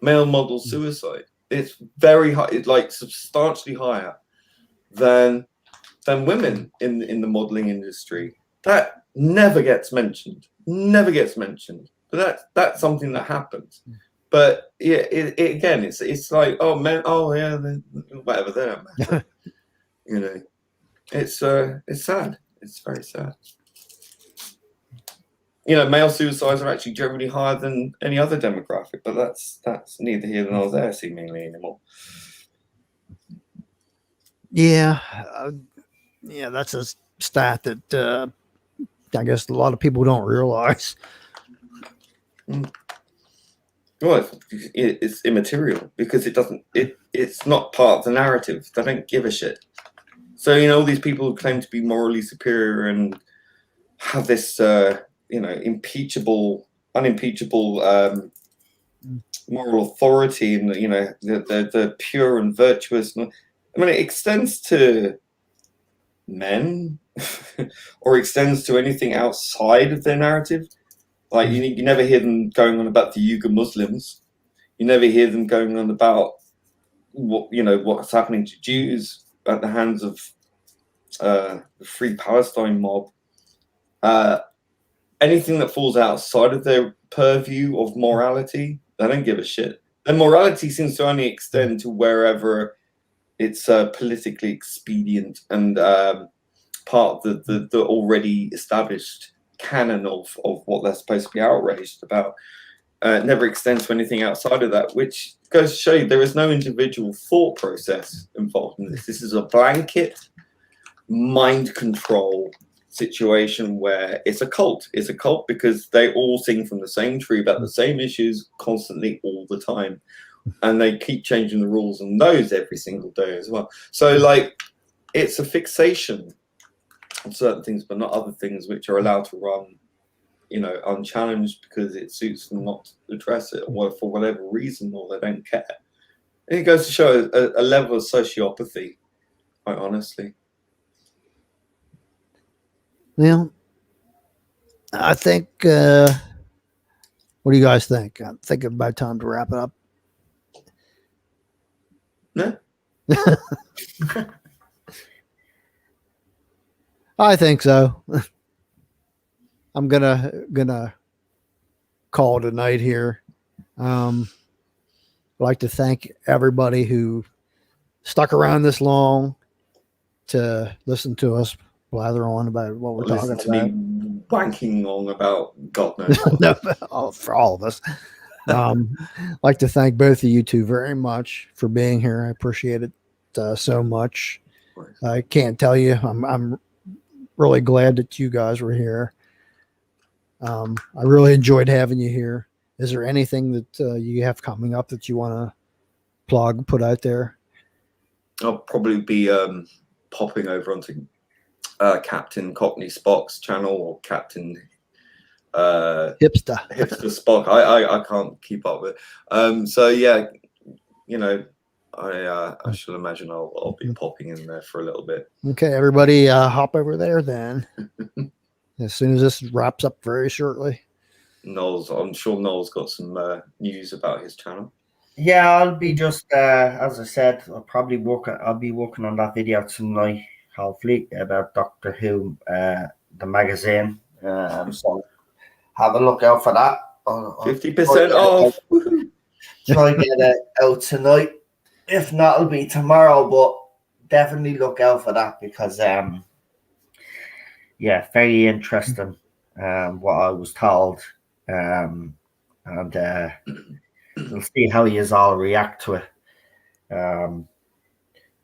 male model suicide. It's very high. It's like substantially higher than women in the modeling industry. That never gets mentioned. But that's something that happens. But yeah, again, it's like, oh man, oh yeah, whatever, they don't matter. You know, it's sad. It's very sad. You know, male suicides are actually generally higher than any other demographic, but that's neither here nor there, seemingly, anymore. Yeah, that's a stat that I guess a lot of people don't realize. Well, it's immaterial because it's not part of the narrative. They don't give a shit. So, you know, all these people who claim to be morally superior and have this, you know, unimpeachable moral authority, and, you know, the pure and virtuous. I mean, it extends to men or extends to anything outside of their narrative. Like, you never hear them going on about the Uyghur Muslims. You never hear them going on about what's happening to Jews. at the hands of the Free Palestine mob, anything that falls outside of their purview of morality, they don't give a shit. Their morality seems to only extend to wherever it's politically expedient and part of the already established canon of what they're supposed to be outraged about. Never extends to anything outside of that, which goes to show you there is no individual thought process involved in this. This is a blanket mind control situation where it's a cult. It's a cult because they all sing from the same tree about the same issues constantly all the time. And they keep changing the rules on those every single day as well. So, like, it's a fixation on certain things, but not other things which are allowed to run, you know, unchallenged because it suits them not to address it or for whatever reason, or they don't care. And it goes to show a level of sociopathy, quite honestly. Well, I think, what do you guys think? I think it's about time to wrap it up. No? I think so. I'm gonna call it a night here. I'd like to thank everybody who stuck around this long to listen to us blather on about what we're Listen talking to about. me wanking on about God knows what. No, for all of us. I'd like to thank both of you two very much for being here. I appreciate it so much. I can't tell you. I'm really glad that you guys were here. I really enjoyed having you here. Is there anything that you have coming up that you want to plug, put out there? I'll probably be popping over onto Captain Cockney Spock's channel, or Captain Hipster Spock. I can't keep up with it. So yeah, you know, I shall imagine I'll be popping in there for a little bit. Okay, everybody, hop over there then. As soon as this wraps up very shortly. I'm sure Noel's got some news about his channel. Yeah, I'll be just as I said, I'll be working on that video tonight, hopefully, about Doctor Who, the magazine. So have a look out for that. 50% off. Try to get it out tonight. If not, it'll be tomorrow, but definitely look out for that because yeah, very interesting what I was told. And we'll see how you all react to it.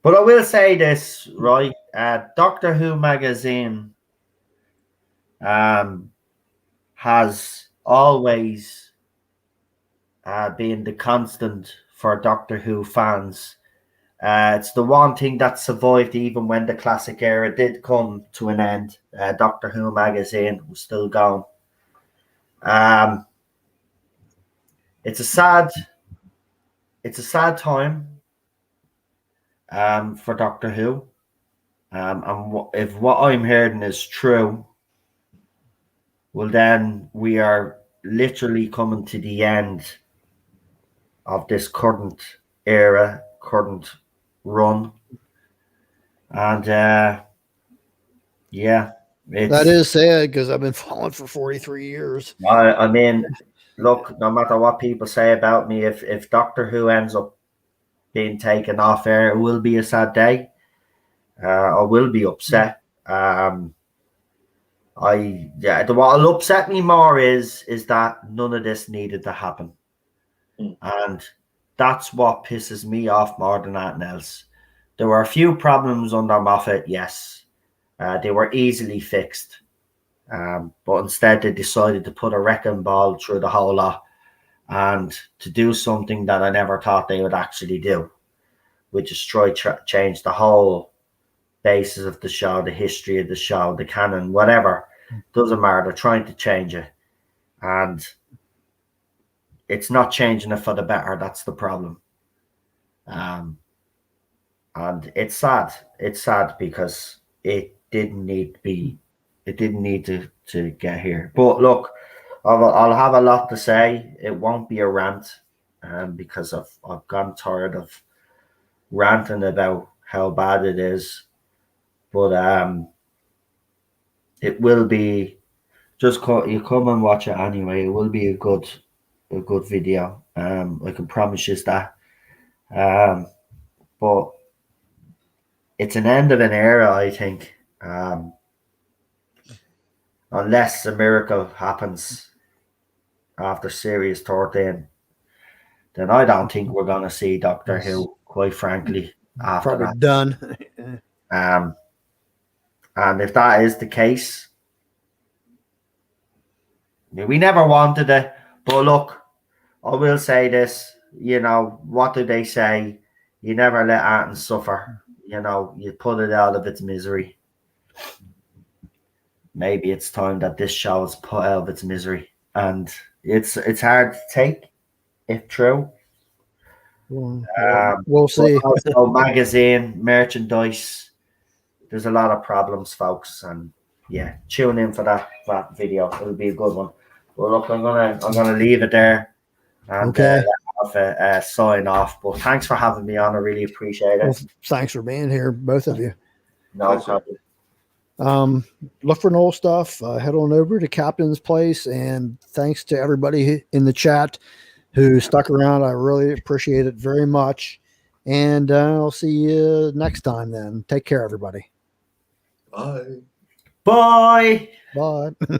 But I will say this, right? Doctor Who magazine has always been the constant for Doctor Who fans. It's the one thing that survived even when the classic era did come to an end. Doctor Who magazine was still going. It's a sad time for Doctor Who. And if what I'm hearing is true, well, then we are literally coming to the end of this current era, current run. And yeah, that is sad because I've been following for 43 years. I mean, look, no matter what people say about me, if Doctor Who ends up being taken off air, it will be a sad day. I will be upset. What'll upset me more is that none of this needed to happen. And that's what pisses me off more than anything else. There were a few problems under Moffat, yes. They were easily fixed. But instead they decided to put a wrecking ball through the whole lot and to do something that I never thought they would actually do, which is try to change the whole basis of the show, the history of the show, the canon, whatever. Doesn't matter. They're trying to change it. And it's not changing it for the better. That's the problem. And it's sad. It's sad because it didn't need to get here. But look, I'll have a lot to say. It won't be a rant because I've gone tired of ranting about how bad it is, but it will be. Just you come and watch it anyway. It will be a good video. I can promise you that. But it's an end of an era, I think. Unless a miracle happens after Series 13, then I don't think we're going to see Doctor Who, quite frankly, after Probably that. done. And if that is the case, we never wanted it. But look, I will say this, what do they say? You never let Arton suffer. You put it out of its misery. Maybe it's time that this show is put out of its misery. And it's hard to take, if true. We'll see. Also, magazine, merchandise. There's a lot of problems, folks. And yeah, tune in for that video. It'll be a good one. Well, look, I'm gonna leave it there. And, okay. Sign off. But thanks for having me on. I really appreciate it. Well, thanks for being here, both of you. No problem. Look for Noel stuff. Head on over to Captain's Place, and thanks to everybody in the chat who stuck around. I really appreciate it very much. And I'll see you next time then. Take care, everybody. Bye. Bye. Bye.